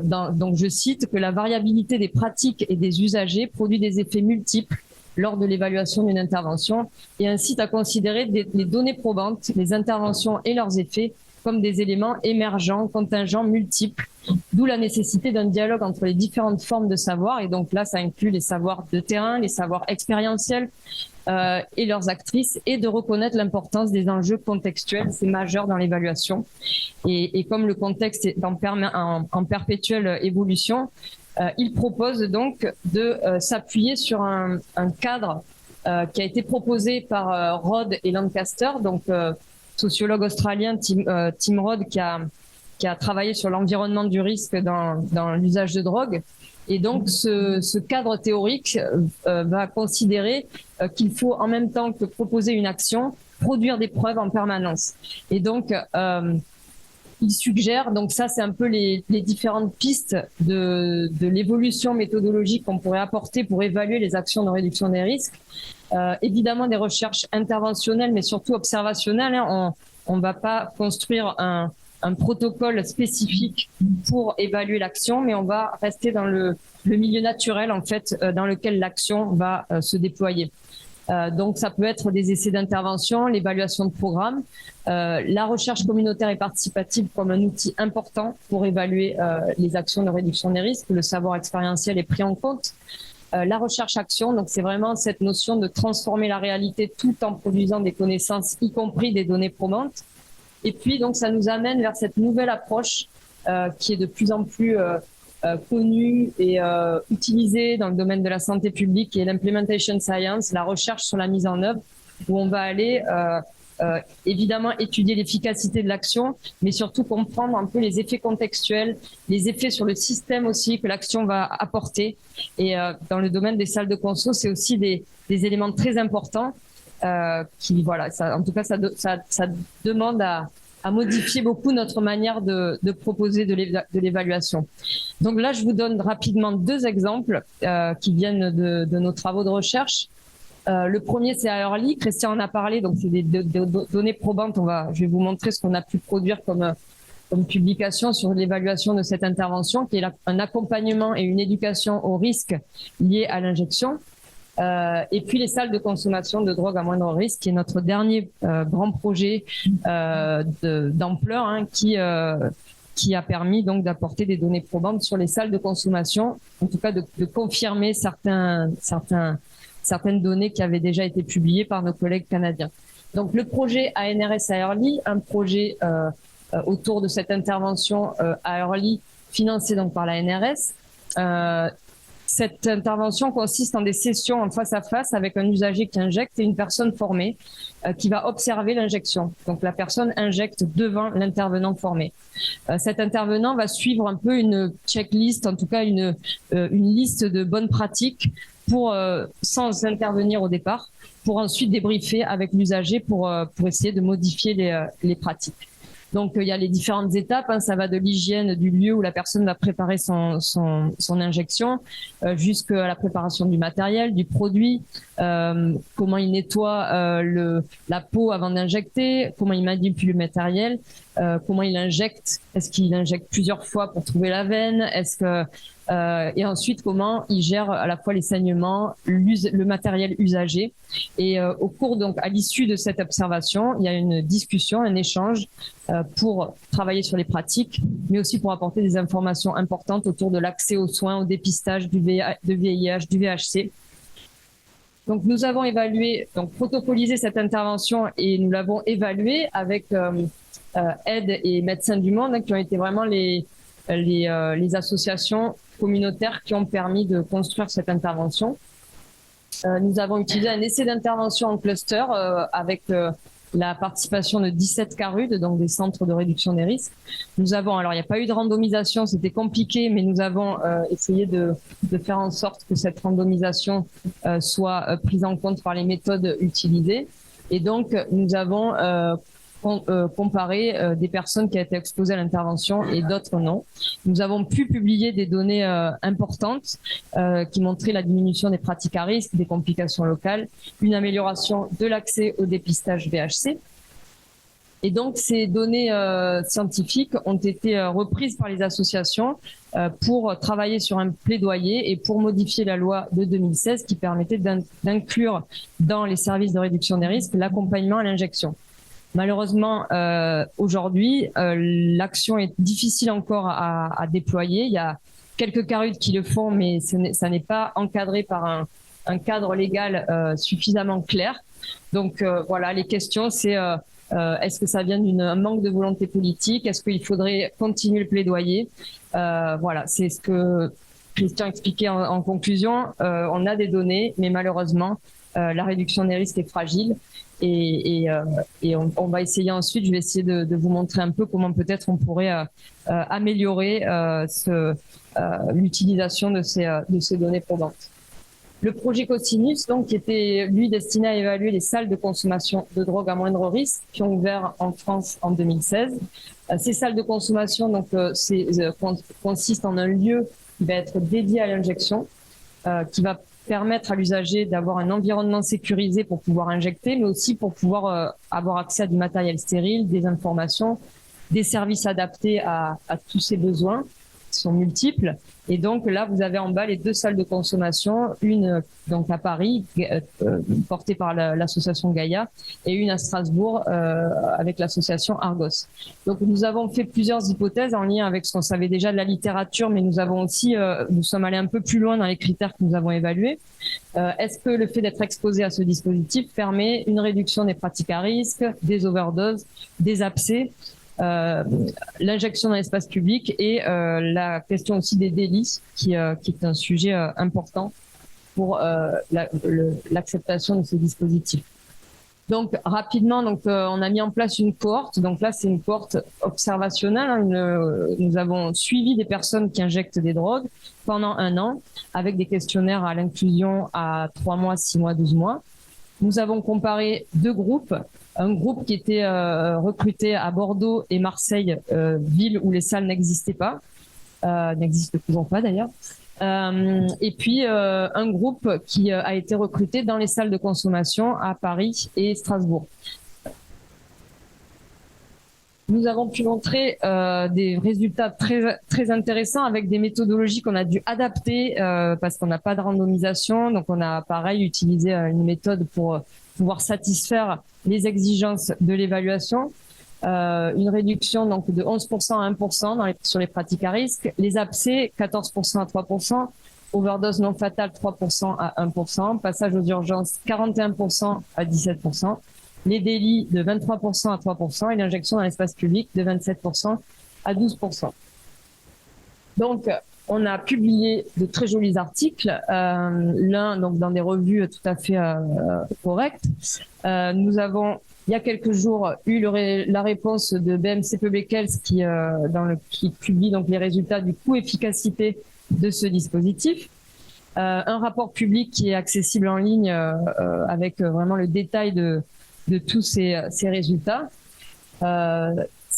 donc je cite, que la variabilité des pratiques et des usagers produit des effets multiples lors de l'évaluation d'une intervention, et incite à considérer les données probantes, les interventions et leurs effets comme des éléments émergents, contingents, multiples, d'où la nécessité d'un dialogue entre les différentes formes de savoir. Et donc là, ça inclut les savoirs de terrain, les savoirs expérientiels et leurs actrices, et de reconnaître l'importance des enjeux contextuels, c'est majeur dans l'évaluation. Et comme le contexte est en perpétuelle évolution, il propose donc de s'appuyer sur un cadre qui a été proposé par Rod et Lancaster, donc sociologue australien Tim Rod qui a travaillé sur l'environnement du risque dans l'usage de drogue. Et donc, ce cadre théorique va considérer qu'il faut, en même temps que proposer une action, produire des preuves en permanence. Et donc, il suggère, donc ça c'est un peu les différentes pistes de l'évolution méthodologique qu'on pourrait apporter pour évaluer les actions de réduction des risques. Évidemment des recherches interventionnelles, mais surtout observationnelles, hein. On va pas construire un protocole spécifique pour évaluer l'action, mais on va rester dans le milieu naturel en fait dans lequel l'action va se déployer. Donc ça peut être des essais d'intervention, l'évaluation de programmes, la recherche communautaire et participative comme un outil important pour évaluer les actions de réduction des risques. Le savoir expérientiel est pris en compte. La recherche-action, donc c'est vraiment cette notion de transformer la réalité tout en produisant des connaissances, y compris des données probantes. Et puis donc ça nous amène vers cette nouvelle approche qui est de plus en plus connue et utilisée dans le domaine de la santé publique, qui est l'implementation science, la recherche sur la mise en œuvre, où on va aller évidemment étudier l'efficacité de l'action, mais surtout comprendre un peu les effets contextuels, les effets sur le système aussi que l'action va apporter. Et dans le domaine des salles de conso, c'est aussi des éléments très importants qui, voilà, ça, en tout cas, ça demande à modifier beaucoup notre manière de proposer de l'évaluation. Donc là, je vous donne rapidement deux exemples qui viennent de nos travaux de recherche. Le premier, c'est à Early. Christian en a parlé, donc c'est des données probantes. Je vais vous montrer ce qu'on a pu produire comme publication sur l'évaluation de cette intervention, qui est un accompagnement et une éducation aux risques liés à l'injection. Et puis les salles de consommation de drogue à moindre risque, qui est notre dernier grand projet d'ampleur, hein, qui a permis donc d'apporter des données probantes sur les salles de consommation, en tout cas de confirmer certaines données qui avaient déjà été publiées par nos collègues canadiens. Donc le projet ANRS à Early, un projet autour de cette intervention à Early, financé donc par la NRS. Cette intervention consiste en des sessions en face à face avec un usager qui injecte et une personne formée qui va observer l'injection. Donc la personne injecte devant l'intervenant formé. Cet intervenant va suivre un peu une checklist, en tout cas une liste de bonnes pratiques sans intervenir au départ, pour ensuite débriefer avec l'usager pour essayer de modifier les pratiques. Donc, il y a les différentes étapes. Hein, ça va de l'hygiène du lieu où la personne va préparer son injection jusqu'à la préparation du matériel, du produit, comment il nettoie la peau avant d'injecter, comment il manipule le matériel, comment il injecte. Est-ce qu'il injecte plusieurs fois pour trouver la veine? Est-ce que et ensuite, comment il gère à la fois les saignements, le matériel usagé. Et au cours, donc, à l'issue de cette observation, il y a une discussion, un échange pour travailler sur les pratiques, mais aussi pour apporter des informations importantes autour de l'accès aux soins, au dépistage de VIH, du VHC. Donc, nous avons évalué, donc protocolisé cette intervention et nous l'avons évaluée avec Aide et Médecins du Monde, hein, qui ont été vraiment les associations communautaires qui ont permis de construire cette intervention. Nous avons utilisé un essai d'intervention en cluster avec la participation de 17 CARUD, donc des centres de réduction des risques. Nous avons, alors il n'y a pas eu de randomisation, c'était compliqué, mais nous avons essayé de faire en sorte que cette randomisation soit prise en compte par les méthodes utilisées. Et donc, nous avons comparer des personnes qui ont été exposées à l'intervention et d'autres non. Nous avons pu publier des données importantes qui montraient la diminution des pratiques à risque, des complications locales, une amélioration de l'accès au dépistage VHC. Et donc, ces données scientifiques ont été reprises par les associations pour travailler sur un plaidoyer et pour modifier la loi de 2016 qui permettait d'inclure dans les services de réduction des risques l'accompagnement à l'injection. Malheureusement, aujourd'hui, l'action est difficile encore à déployer. Il y a quelques CARUD qui le font, mais ça n'est pas encadré par un cadre légal suffisamment clair. Donc voilà, les questions, c'est est-ce que ça vient d'un manque de volonté politique? Est-ce qu'il faudrait continuer le plaidoyer? Voilà, c'est ce que Christian expliquait en conclusion. On a des données, mais malheureusement, la réduction des risques est fragile. Et on va essayer ensuite, je vais essayer de vous montrer un peu comment peut-être on pourrait améliorer l'utilisation de ces données probantes. Le projet Cosinus, donc, qui était lui destiné à évaluer les salles de consommation de drogue à moindre risque, qui ont ouvert en France en 2016. Ces salles de consommation donc consistent en un lieu qui va être dédié à l'injection, qui va permettre à l'usager d'avoir un environnement sécurisé pour pouvoir injecter, mais aussi pour pouvoir avoir accès à du matériel stérile, des informations, des services adaptés à tous ses besoins, qui sont multiples. Et donc là, vous avez en bas les deux salles de consommation, une donc à Paris, portée par l'association Gaïa, et une à Strasbourg avec l'association Argos. Donc nous avons fait plusieurs hypothèses en lien avec ce qu'on savait déjà de la littérature, mais nous avons aussi, nous sommes allés un peu plus loin dans les critères que nous avons évalués. Est-ce que le fait d'être exposé à ce dispositif permet une réduction des pratiques à risque, des overdoses, des abcès, l'injection dans l'espace public et la question aussi des délits qui est un sujet important pour l'acceptation de ces dispositifs. Donc rapidement, on a mis en place une cohorte. Donc là, c'est une cohorte observationnelle. Hein, nous avons suivi des personnes qui injectent des drogues pendant 1 an avec des questionnaires à l'inclusion à 3 mois, 6 mois, 12 mois. Nous avons comparé 2 groupes. Un groupe qui était recruté à Bordeaux et Marseille, villes où les salles n'existaient pas, n'existent toujours pas d'ailleurs. Et puis un groupe qui a été recruté dans les salles de consommation à Paris et Strasbourg. Nous avons pu montrer des résultats très, très intéressants avec des méthodologies qu'on a dû adapter parce qu'on n'a pas de randomisation. Donc, on a pareil utilisé une méthode pour pouvoir satisfaire les exigences de l'évaluation. Une réduction donc de 11% à 1% sur les pratiques à risque. Les abcès, 14% à 3%. Overdose non fatale, 3% à 1%. Passage aux urgences, 41% à 17%. Les délits de 23% à 3% et l'injection dans l'espace public de 27% à 12%. Donc, on a publié de très jolis articles, l'un donc dans des revues tout à fait correctes. Nous avons, il y a quelques jours, eu la réponse de BMC Public Health qui publie donc les résultats du coût-efficacité de ce dispositif. Un rapport public qui est accessible en ligne avec vraiment le détail de tous ces résultats.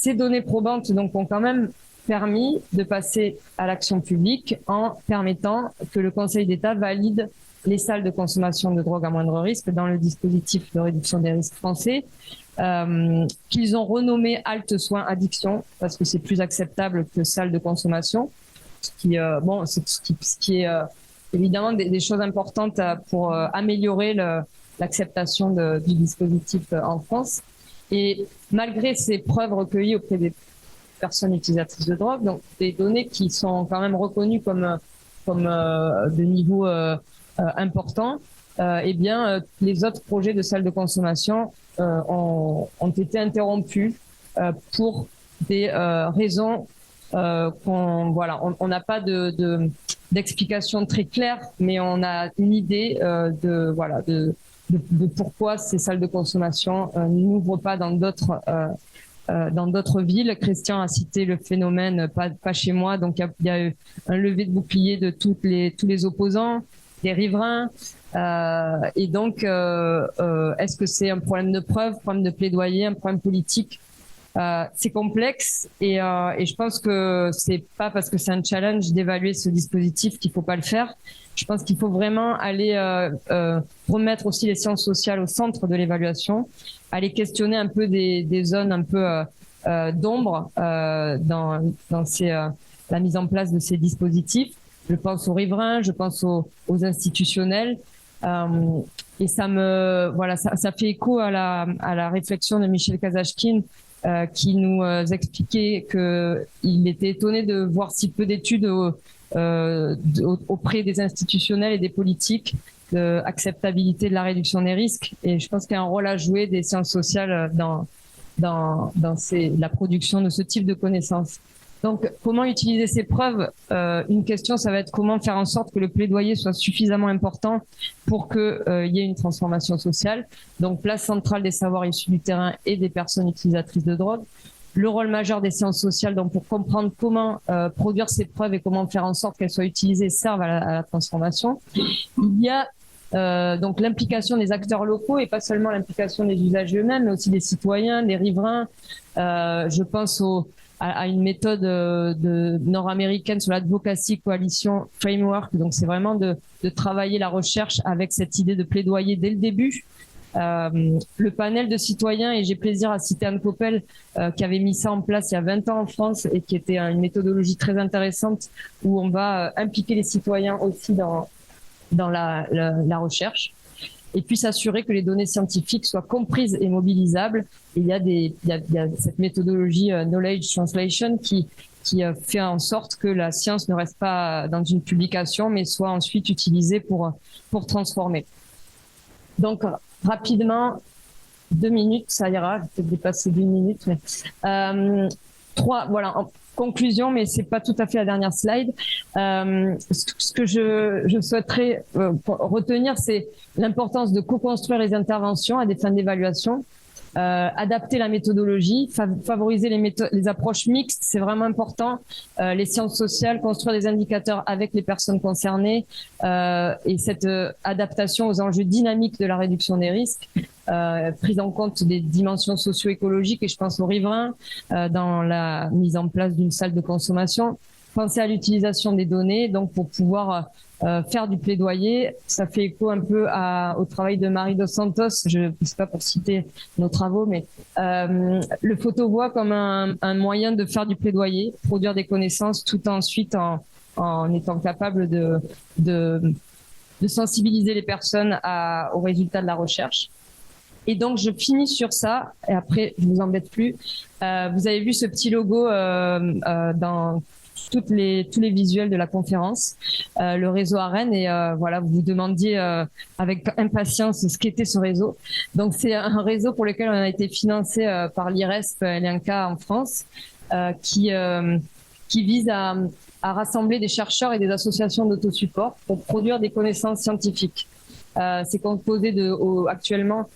ces données probantes donc, ont quand même permis de passer à l'action publique en permettant que le Conseil d'État valide les salles de consommation de drogue à moindre risque dans le dispositif de réduction des risques français, qu'ils ont renommé Halte Soins Addiction parce que c'est plus acceptable que salle de consommation, ce qui est évidemment des choses importantes pour améliorer l'acceptation du dispositif en France. Et malgré ces preuves recueillies auprès des personnes utilisatrices de drogue, donc des données qui sont quand même reconnues comme de niveau important, eh bien les autres projets de salles de consommation ont été interrompus pour des raisons on n'a pas d'explication très claire, mais on a une idée de pourquoi ces salles de consommation n'ouvrent pas dans d'autres villes. Christian a cité le phénomène pas chez moi, donc il y a eu un lever de bouclier de tous les opposants, des riverains, et donc est-ce que c'est un problème de preuve, un problème de plaidoyer, un problème politique? C'est complexe et je pense que c'est pas parce que c'est un challenge d'évaluer ce dispositif qu'il faut pas le faire. Je pense qu'il faut vraiment aller remettre aussi les sciences sociales au centre de l'évaluation, aller questionner un peu des zones un peu d'ombre dans la mise en place de ces dispositifs. Je pense aux riverains, je pense aux institutionnels. Et ça fait écho à la réflexion de Michel Kazachkine qui nous expliquait qu'il était étonné de voir si peu d'études auprès des institutionnels et des politiques de acceptabilité de la réduction des risques. Et je pense qu'il y a un rôle à jouer des sciences sociales dans la production de ce type de connaissances. Donc, comment utiliser ces preuves? Une question, ça va être comment faire en sorte que le plaidoyer soit suffisamment important pour qu'il y ait une transformation sociale. Donc, place centrale des savoirs issus du terrain et des personnes utilisatrices de drogue. Le rôle majeur des sciences sociales, donc pour comprendre comment produire ces preuves et comment faire en sorte qu'elles soient utilisées et servent à la transformation. Il y a donc l'implication des acteurs locaux et pas seulement l'implication des usagers eux-mêmes, mais aussi des citoyens, des riverains. Je pense à une méthode nord-américaine sur l'Advocacy Coalition Framework. Donc, c'est vraiment de travailler la recherche avec cette idée de plaidoyer dès le début. Le panel de citoyens, et j'ai plaisir à citer Anne Coppel, qui avait mis ça en place il y a 20 ans en France et qui était une méthodologie très intéressante où on va impliquer les citoyens aussi dans la recherche. Et puis s'assurer que les données scientifiques soient comprises et mobilisables. Et il y a cette méthodologie Knowledge Translation qui fait en sorte que la science ne reste pas dans une publication, mais soit ensuite utilisée pour transformer. Donc, rapidement, 2 minutes, ça ira, je vais peut-être dépasser d'1 minute. Mais, en conclusion, mais c'est pas tout à fait la dernière slide. Ce que je souhaiterais retenir, c'est l'importance de co-construire les interventions à des fins d'évaluation, adapter la méthodologie, favoriser les approches mixtes, c'est vraiment important. Les sciences sociales, construire des indicateurs avec les personnes concernées et cette adaptation aux enjeux dynamiques de la réduction des risques, prise en compte des dimensions socio-écologiques, et je pense aux riverains dans la mise en place d'une salle de consommation. Penser à l'utilisation des données, donc pour pouvoir faire du plaidoyer. Ça fait écho un peu au travail de Marie Dos Santos, je ne sais pas pour citer nos travaux, mais le photovoix comme un moyen de faire du plaidoyer, produire des connaissances tout ensuite en étant capable de sensibiliser les personnes aux résultats de la recherche. Et donc, je finis sur ça, et après, je vous embête plus. Vous avez vu ce petit logo dans tous les visuels de la conférence, le réseau AREN, et voilà, vous vous demandiez avec impatience ce qu'était ce réseau. Donc, c'est un réseau pour lequel on a été financé par l'IRESP Elenka en France, qui vise à rassembler des chercheurs et des associations d'autosupport pour produire des connaissances scientifiques. C'est composé actuellement,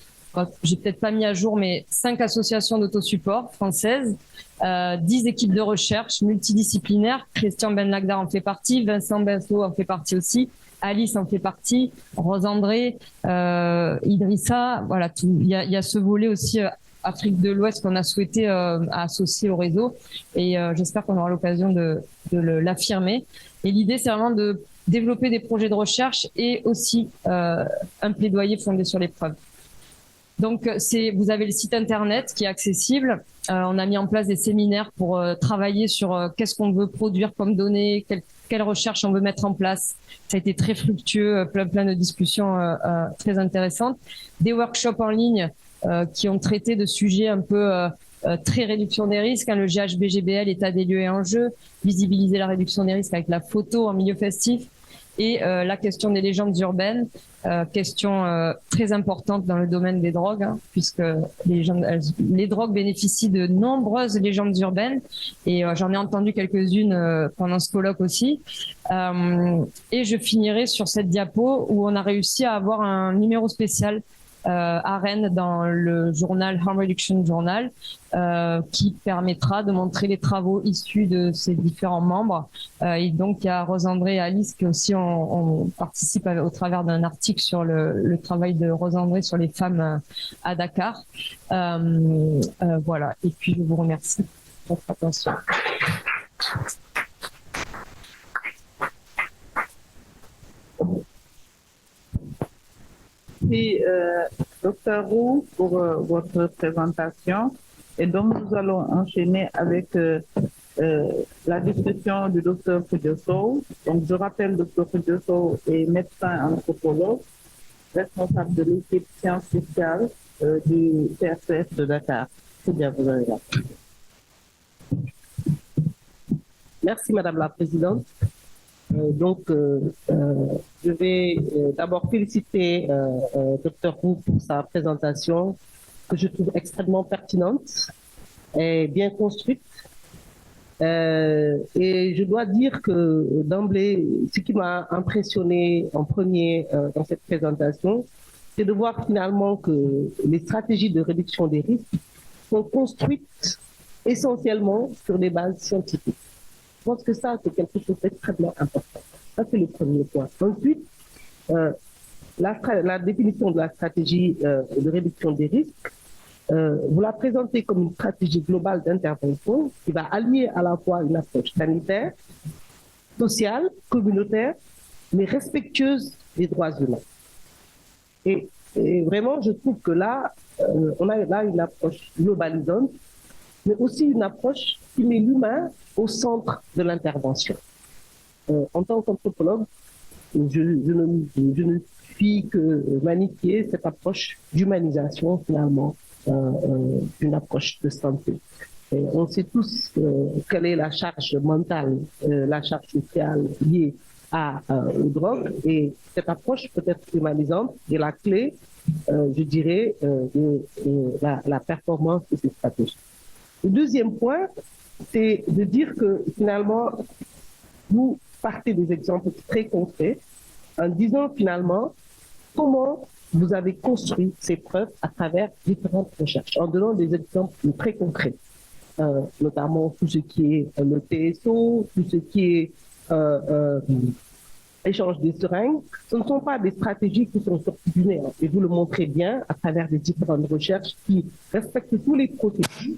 j'ai peut-être pas mis à jour, mais 5 associations d'autosupport françaises, 10 équipes de recherche multidisciplinaires. Christian Benlagdar en fait partie, Vincent Benso en fait partie aussi, Alice en fait partie, Rose André, Idrissa, voilà, tout. Il y a ce volet aussi Afrique de l'Ouest qu'on a souhaité associer au réseau. Et j'espère qu'on aura l'occasion de l'affirmer. Et l'idée, c'est vraiment de développer des projets de recherche et aussi un plaidoyer fondé sur les preuves. Donc, vous avez le site internet qui est accessible. On a mis en place des séminaires pour travailler sur qu'est-ce qu'on veut produire comme données, quelle recherche on veut mettre en place. Ça a été très fructueux, plein de discussions très intéressantes. Des workshops en ligne qui ont traité de sujets un peu très réduction des risques, le GHB-GBL, état des lieux et enjeux, visibiliser la réduction des risques avec la photo en milieu festif, et la question des légendes urbaines, question très importante dans le domaine des drogues, puisque les drogues bénéficient de nombreuses légendes urbaines, et j'en ai entendu quelques-unes pendant ce colloque aussi. Et je finirai sur cette diapo où on a réussi à avoir un numéro spécial à Rennes dans le journal Harm Reduction Journal, qui permettra de montrer les travaux issus de ces différents membres. Et donc il y a Rose-André et Alice qui aussi on participe au travers d'un article sur le travail de Rose-André sur les femmes à Dakar. Voilà, et puis je vous remercie pour votre attention. Merci, Dr. Roux, pour votre présentation. Et donc, nous allons enchaîner avec la discussion du Dr. Fudioso. Donc, je rappelle, Dr. Fudioso est médecin anthropologue, responsable de l'équipe sciences sociales du CRCF de Dakar. C'est bien, vous avez là. Merci, Madame la Présidente. Je vais d'abord féliciter Dr. Roux pour sa présentation que je trouve extrêmement pertinente et bien construite. Et je dois dire que d'emblée, ce qui m'a impressionné en premier dans cette présentation, c'est de voir finalement que les stratégies de réduction des risques sont construites essentiellement sur des bases scientifiques. Je pense que ça, c'est quelque chose d'extrêmement important. Ça, c'est le premier point. Ensuite, la définition de la stratégie de réduction des risques, vous la présentez comme une stratégie globale d'intervention qui va allier à la fois une approche sanitaire, sociale, communautaire, mais respectueuse des droits humains. Et vraiment, je trouve que là, on a là une approche globalisante, mais aussi une approche qui met l'humain au centre de l'intervention. En tant qu'anthropologue, je ne puis que magnifier cette approche d'humanisation finalement d'une approche de santé. Et on sait tous quelle est la charge mentale, la charge sociale liée aux drogues, et cette approche peut être humanisante et la clé, je dirais, de la performance de ces stratégies. Le deuxième point, c'est de dire que finalement, vous partez des exemples très concrets en disant finalement comment vous avez construit ces preuves à travers différentes recherches, en donnant des exemples très concrets, notamment tout ce qui est le TSO, tout ce qui est échange des seringues. Ce ne sont pas des stratégies qui sont sorties du néant, et vous le montrez bien à travers des différentes recherches qui respectent tous les processus.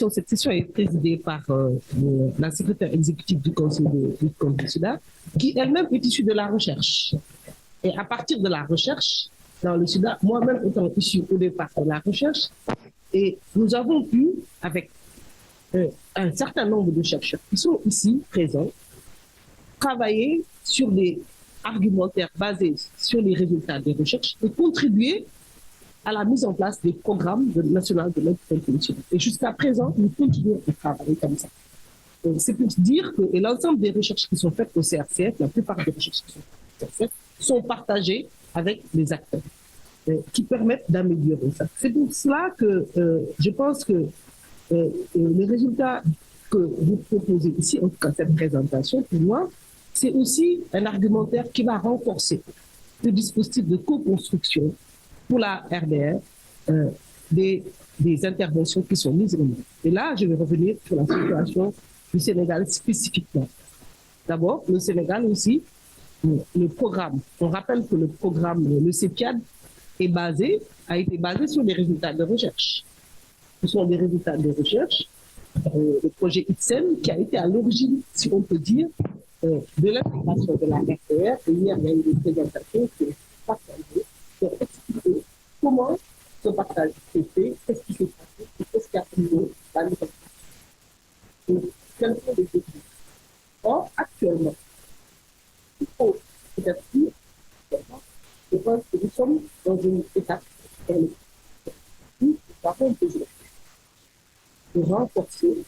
Cette session est présidée par la secrétaire exécutive du Conseil de lutte contre le sida, qui elle-même est issue de la recherche. Et à partir de la recherche dans le sida, moi-même étant issue au départ de la recherche, et nous avons pu, avec un certain nombre de chercheurs qui sont ici présents travailler sur des argumentaires basés sur les résultats des recherches et contribuer à la mise en place des programmes nationaux de l'aide internationale. Et jusqu'à présent, nous continuons à travailler comme ça. C'est pour dire que l'ensemble des recherches qui sont faites au CRCF, la plupart des recherches qui sont faites au CRCF, sont partagées avec les acteurs qui permettent d'améliorer ça. C'est pour cela que je pense que les résultats que vous proposez ici, en tout cas cette présentation, pour moi, c'est aussi un argumentaire qui va renforcer le dispositif de co-construction pour la RDR des interventions qui sont mises en œuvre. Et là, je vais revenir sur la situation du Sénégal spécifiquement. D'abord, le Sénégal aussi, le programme. On rappelle que le programme, le CEPIAD, a été basé sur des résultats de recherche. Ce sont des résultats de recherche. Le projet ITSEM qui a été à l'origine, si on peut dire, de l'intégration de la RDR. Et hier, il y a eu des présentations qui ont partagé pour expliquer comment ce partage s'est fait, qu'est-ce qui s'est passé, et qu'est-ce qui a pris la mise en place. Quels sont les défis? Or, actuellement, il faut peut-être dire, je pense que nous sommes dans une étape où nous avons besoin de renforcer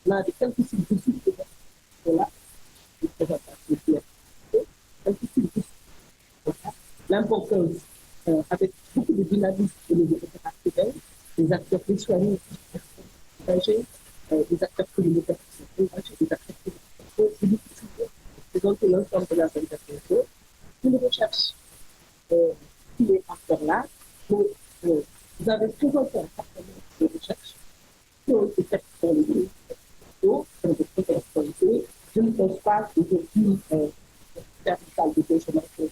l'un des quelques suggestions que sont là, de présentation l'importance avec beaucoup de dynamisme de les opérationnels, des acteurs des soignants, des acteurs communautaires qui sont engagés, des acteurs qui sont présenter l'ensemble de la organisation, une recherche qui est acteurs là. Vous avez présenté un certain nombre de recherches qui ont été faites dans les pays dans des présentés. Je ne pense pas qu'aujourd'hui, faire une salle de consommation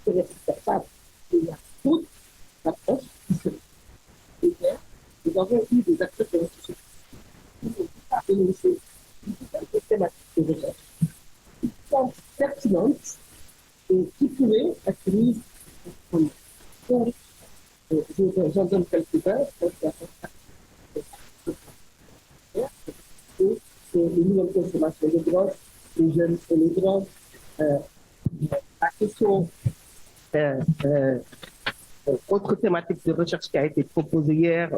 serait capable. Il y a d'autres approches qui sont claires. Nous avons eu des acteurs de recherche qui ont énoncé des thématiques de recherche qui sont pertinentes et qui pourraient être mises en œuvre. Donc, j'en donne quelques-uns. Les nouvelles consommations de drogue, les jeunes et les drogues, la question, autre thématique de recherche qui a été proposée hier,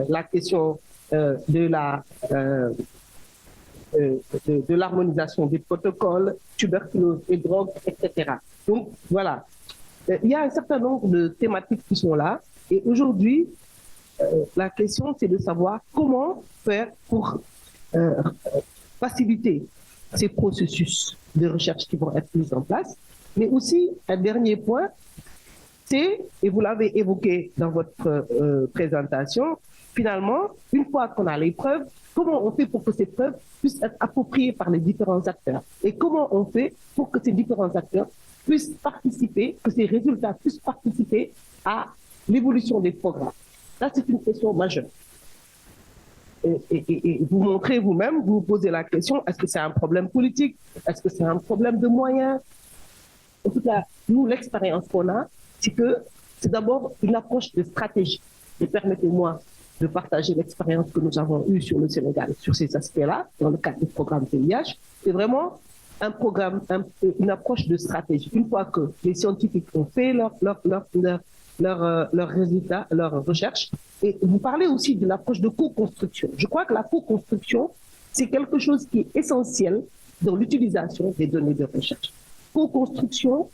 la question de l'harmonisation des protocoles, tuberculose et drogue, etc. Donc, voilà. Il y a un certain nombre de thématiques qui sont là. Et aujourd'hui, la question, c'est de savoir comment faire pour faciliter ces processus de recherche qui vont être mis en place. Mais aussi, un dernier point, c'est, et vous l'avez évoqué dans votre présentation, finalement, une fois qu'on a les preuves, comment on fait pour que ces preuves puissent être appropriées par les différents acteurs? Et comment on fait pour que ces différents acteurs puissent participer, que ces résultats puissent participer à l'évolution des programmes? Ça, c'est une question majeure. Et vous montrez vous-même, vous vous posez la question, est-ce que c'est un problème politique? Est-ce que c'est un problème de moyens? En tout cas, nous, l'expérience qu'on a, c'est que c'est d'abord une approche de stratégie. Et permettez-moi de partager l'expérience que nous avons eue sur le Sénégal, sur ces aspects-là, dans le cadre du programme VIH. C'est vraiment un programme, une approche de stratégie. Une fois que les scientifiques ont fait leurs résultats, leurs recherches. Et vous parlez aussi de l'approche de co-construction. Je crois que la co-construction, c'est quelque chose qui est essentiel dans l'utilisation des données de recherche. Co-construction,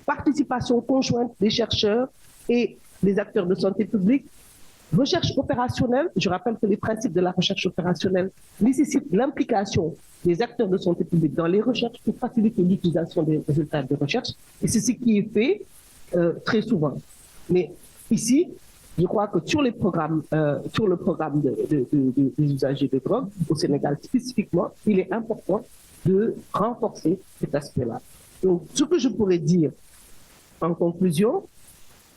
participation conjointe des chercheurs et des acteurs de santé publique, recherche opérationnelle. Je rappelle que les principes de la recherche opérationnelle nécessitent l'implication des acteurs de santé publique dans les recherches pour faciliter l'utilisation des résultats de recherche. Et c'est ce qui est fait très souvent. Mais ici, je crois que sur le programme des usagers de drogue au Sénégal spécifiquement, il est important de renforcer cet aspect-là. Donc, ce que je pourrais dire en conclusion,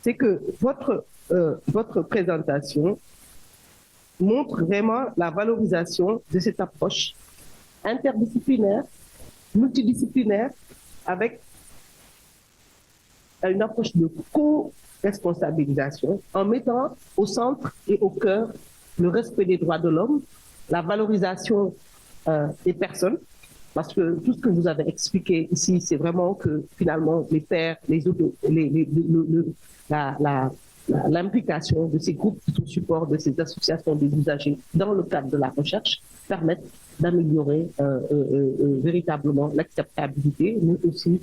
c'est que votre présentation montre vraiment la valorisation de cette approche interdisciplinaire, multidisciplinaire, avec une approche de responsabilisation, en mettant au centre et au cœur le respect des droits de l'homme, la valorisation des personnes, parce que tout ce que vous avez expliqué ici, c'est vraiment que finalement les pairs, l'implication de ces groupes sous support de ces associations des usagers dans le cadre de la recherche permettent d'améliorer véritablement l'acceptabilité, mais aussi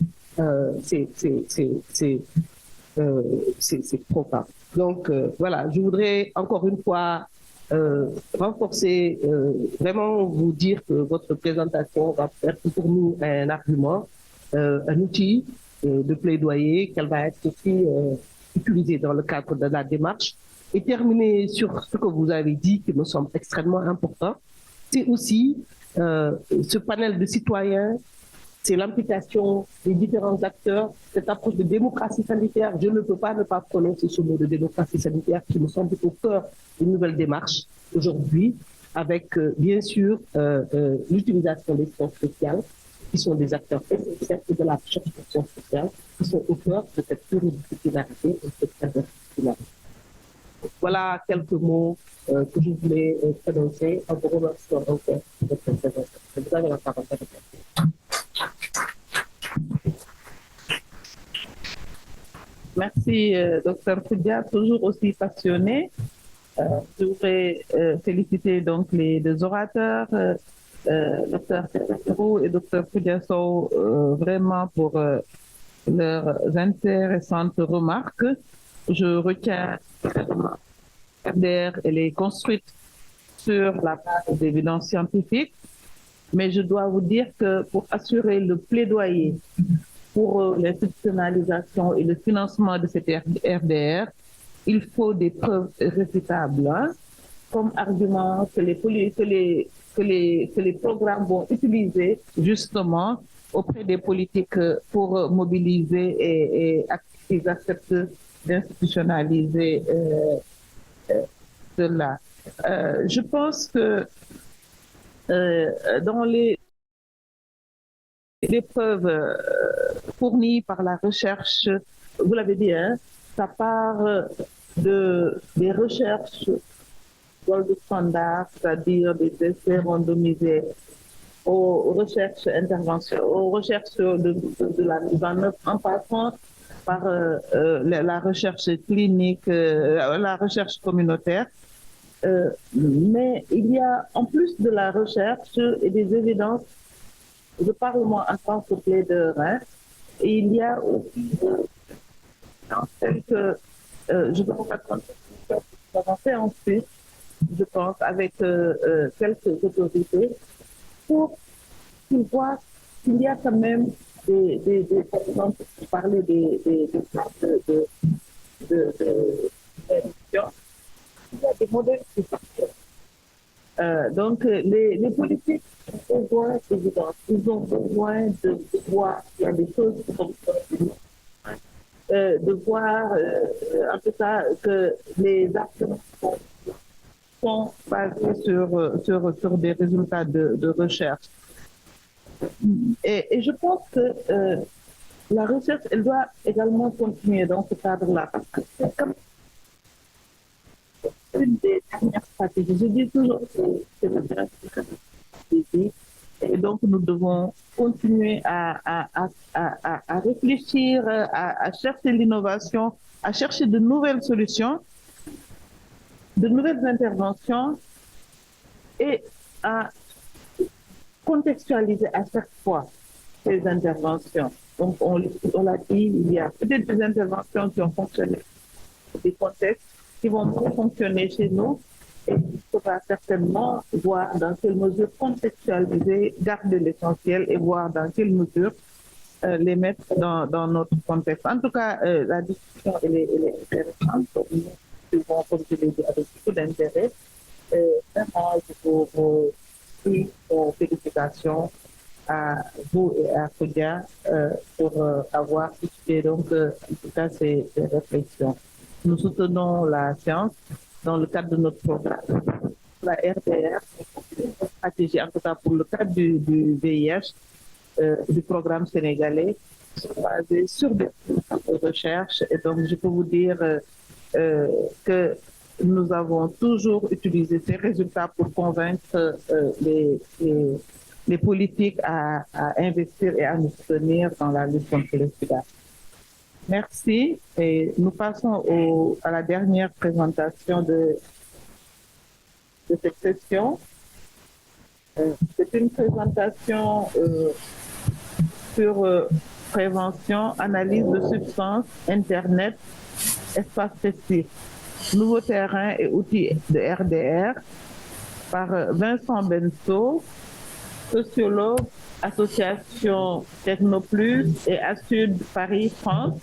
ces programmes. Donc voilà, je voudrais encore une fois renforcer, vraiment vous dire que votre présentation va être pour nous un argument, un outil de plaidoyer, qu'elle va être aussi utilisée dans le cadre de la démarche. Et terminer sur ce que vous avez dit, qui me semble extrêmement important, c'est aussi ce panel de citoyens, c'est l'implication des différents acteurs, cette approche de démocratie sanitaire. Je ne peux pas ne pas prononcer ce mot de démocratie sanitaire qui me semble au cœur d'une nouvelle démarche aujourd'hui, avec bien sûr l'utilisation des sciences sociales, qui sont des acteurs essentiels et de la recherche de sciences sociales, qui sont au cœur de cette pluridisciplinarité et de cette interdisciplinarité. Voilà quelques mots que je voulais prononcer en vous remerciant encore de votre présentation. Vous avez la parole. Merci, Dr Koudia, toujours aussi passionné. Je voudrais féliciter donc les deux orateurs, Dr Roux et Dr Koudia Sow, vraiment pour leurs intéressantes remarques. Je retiens vraiment RDR, elle est construite sur la base d'évidence scientifique, mais je dois vous dire que pour assurer le plaidoyer pour l'institutionnalisation et le financement de cette RDR, il faut des preuves réfutables, hein, comme argument que les programmes vont utiliser justement auprès des politiques pour mobiliser et qu'ils acceptent d'institutionnaliser cela. Je pense que dans les preuves fournies par la recherche, vous l'avez dit, hein, ça part des recherches gold standard, c'est-à-dire des essais randomisés, aux recherches intervention, aux recherches de la mise en œuvre, en passant par la recherche clinique, la recherche communautaire. Mais il y a, en plus de la recherche et des évidences, je parle moi en tant que plaideur, hein, et il y a aussi celle que je vais vous raconter en Suisse, je pense, avec quelques autorités, pour qu'ils voient qu'il y a quand même des exemple, pour parler des il y a des modèles qui fonctionnent. Donc, les politiques ont besoin d'évidence, ils ont besoin de voir qu'il y a des choses qui fonctionnent, de voir en tout cas que les actes sont basés sur des résultats de recherche. Et je pense que la recherche, elle doit également continuer dans ce cadre-là, parce que c'est comme une des dernières stratégies. Je dis toujours que c'est la dernière stratégie, et donc nous devons continuer à réfléchir, à chercher l'innovation, à chercher de nouvelles solutions, de nouvelles interventions, et à contextualiser à chaque fois ces interventions. Donc, on l'a dit, il y a peut-être des interventions qui ont fonctionné, des contextes qui vont mieux fonctionner chez nous, et il faudra certainement voir dans quelle mesure contextualiser, garder l'essentiel et voir dans quelle mesure les mettre dans notre contexte. En tout cas, la discussion elle est intéressante. Nous devons, comme je l'ai dit, avec beaucoup d'intérêt. Vraiment, je vous prie pour félicitations à vous et à Koudia pour avoir discuté donc en tout cas ces réflexions. Nous soutenons la science dans le cadre de notre programme. La RDR, une stratégie en tout cas pour le cadre du VIH, du programme sénégalais, basés sur des recherches. Et donc, je peux vous dire que nous avons toujours utilisé ces résultats pour convaincre les politiques à investir et à nous soutenir dans la lutte contre le sida. Merci. Et nous passons à la dernière présentation de cette session. C'est une présentation sur prévention, analyse de substances, Internet, espace festif, nouveaux terrains et outils de RDR par Vincent Benso, sociologue, association Technoplus et Asud Paris France.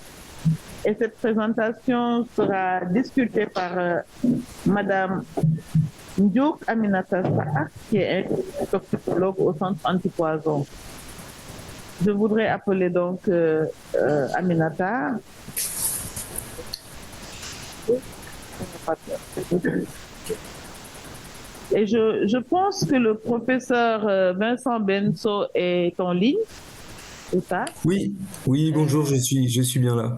Et cette présentation sera discutée par Madame Ndiouk Aminata Sarr, qui est toxicologue au centre antipoison. Je voudrais appeler donc Aminata. Et je pense que le professeur Vincent Benso est en ligne. C'est ça? Oui, bonjour, je suis bien là.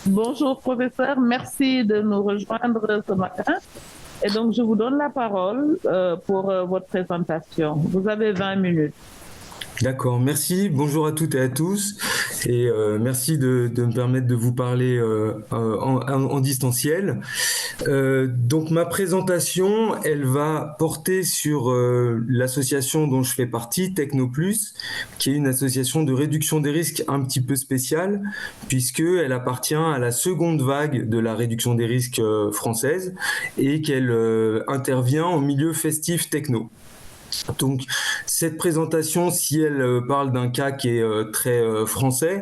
Bonjour professeur, merci de nous rejoindre ce matin. Et donc je vous donne la parole pour votre présentation. Vous avez 20 minutes. D'accord, merci. Bonjour à toutes et à tous. Et merci de me permettre de vous parler en distanciel. Donc ma présentation, elle va porter sur l'association dont je fais partie, Technoplus, qui est une association de réduction des risques un petit peu spéciale, puisqu'elle appartient à la seconde vague de la réduction des risques française et qu'elle intervient au milieu festif techno. Donc cette présentation, si elle parle d'un cas qui est très français,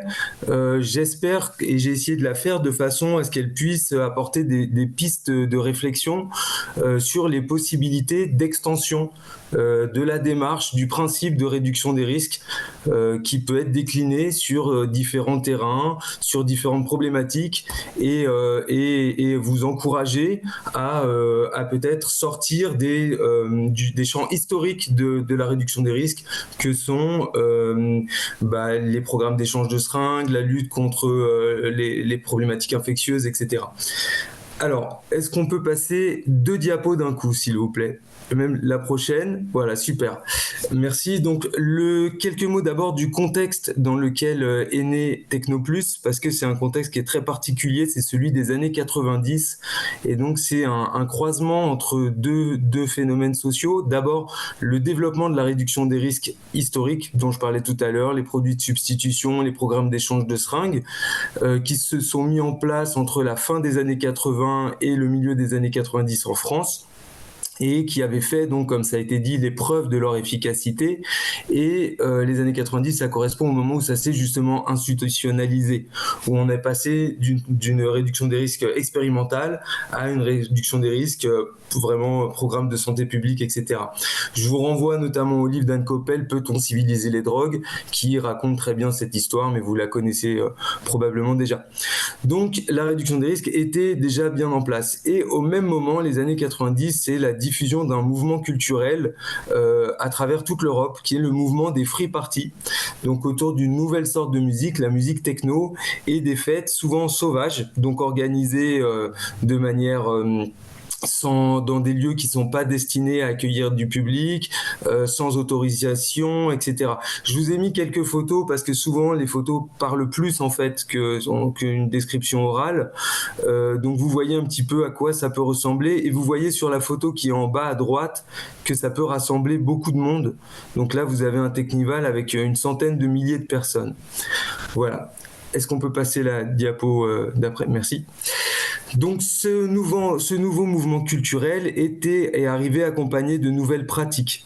j'espère et j'ai essayé de la faire de façon à ce qu'elle puisse apporter des pistes de réflexion sur les possibilités d'extension de la démarche, du principe de réduction des risques qui peut être décliné sur différents terrains, sur différentes problématiques et vous encourager à peut-être sortir des champs historiques de la réduction des risques que sont les programmes d'échange de seringues, la lutte contre les problématiques infectieuses, etc. Alors, est-ce qu'on peut passer 2 diapos d'un coup, s'il vous plaît ? Même la prochaine, voilà, super. Merci. Donc, quelques mots d'abord du contexte dans lequel est né Technoplus, parce que c'est un contexte qui est très particulier, c'est celui des années 90, et donc c'est un croisement entre deux phénomènes sociaux. D'abord, le développement de la réduction des risques historiques, dont je parlais tout à l'heure, les produits de substitution, les programmes d'échange de seringues, qui se sont mis en place entre la fin des années 80 et le milieu des années 90 en France, et qui avaient fait, donc, comme ça a été dit, les preuves de leur efficacité. Et les années 90, ça correspond au moment où ça s'est justement institutionnalisé, où on est passé d'une réduction des risques expérimentale à une réduction des risques vraiment programme de santé publique, etc. Je vous renvoie notamment au livre d'Anne Coppel, Peut-on civiliser les drogues, qui raconte très bien cette histoire, mais vous la connaissez probablement déjà. Donc, la réduction des risques était déjà bien en place. Et au même moment, les années 90, c'est la diffusion d'un mouvement culturel à travers toute l'Europe, qui est le mouvement des free parties, donc autour d'une nouvelle sorte de musique, la musique techno, et des fêtes souvent sauvages, donc organisées de manière dans des lieux qui ne sont pas destinés à accueillir du public, sans autorisation, etc. Je vous ai mis quelques photos parce que souvent les photos parlent plus en fait qu'une description orale. Donc vous voyez un petit peu à quoi ça peut ressembler, et vous voyez sur la photo qui est en bas à droite que ça peut rassembler beaucoup de monde. Donc là vous avez un Technival avec une centaine de milliers de personnes. Voilà. Est-ce qu'on peut passer la diapo d'après ? Merci. Donc ce nouveau mouvement culturel est arrivé accompagné de nouvelles pratiques.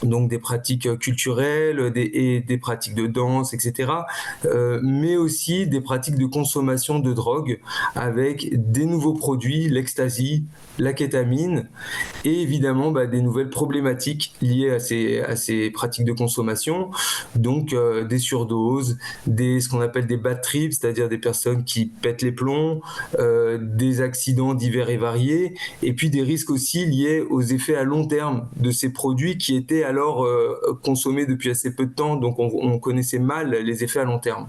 Donc des pratiques culturelles et des pratiques de danse, etc. Mais aussi des pratiques de consommation de drogue avec des nouveaux produits, l'ecstasy, la kétamine, et évidemment des nouvelles problématiques liées à ces pratiques de consommation, donc des surdoses, ce qu'on appelle des bad trips, c'est-à-dire des personnes qui pètent les plombs, des accidents divers et variés, et puis des risques aussi liés aux effets à long terme de ces produits qui étaient alors consommés depuis assez peu de temps, donc on connaissait mal les effets à long terme.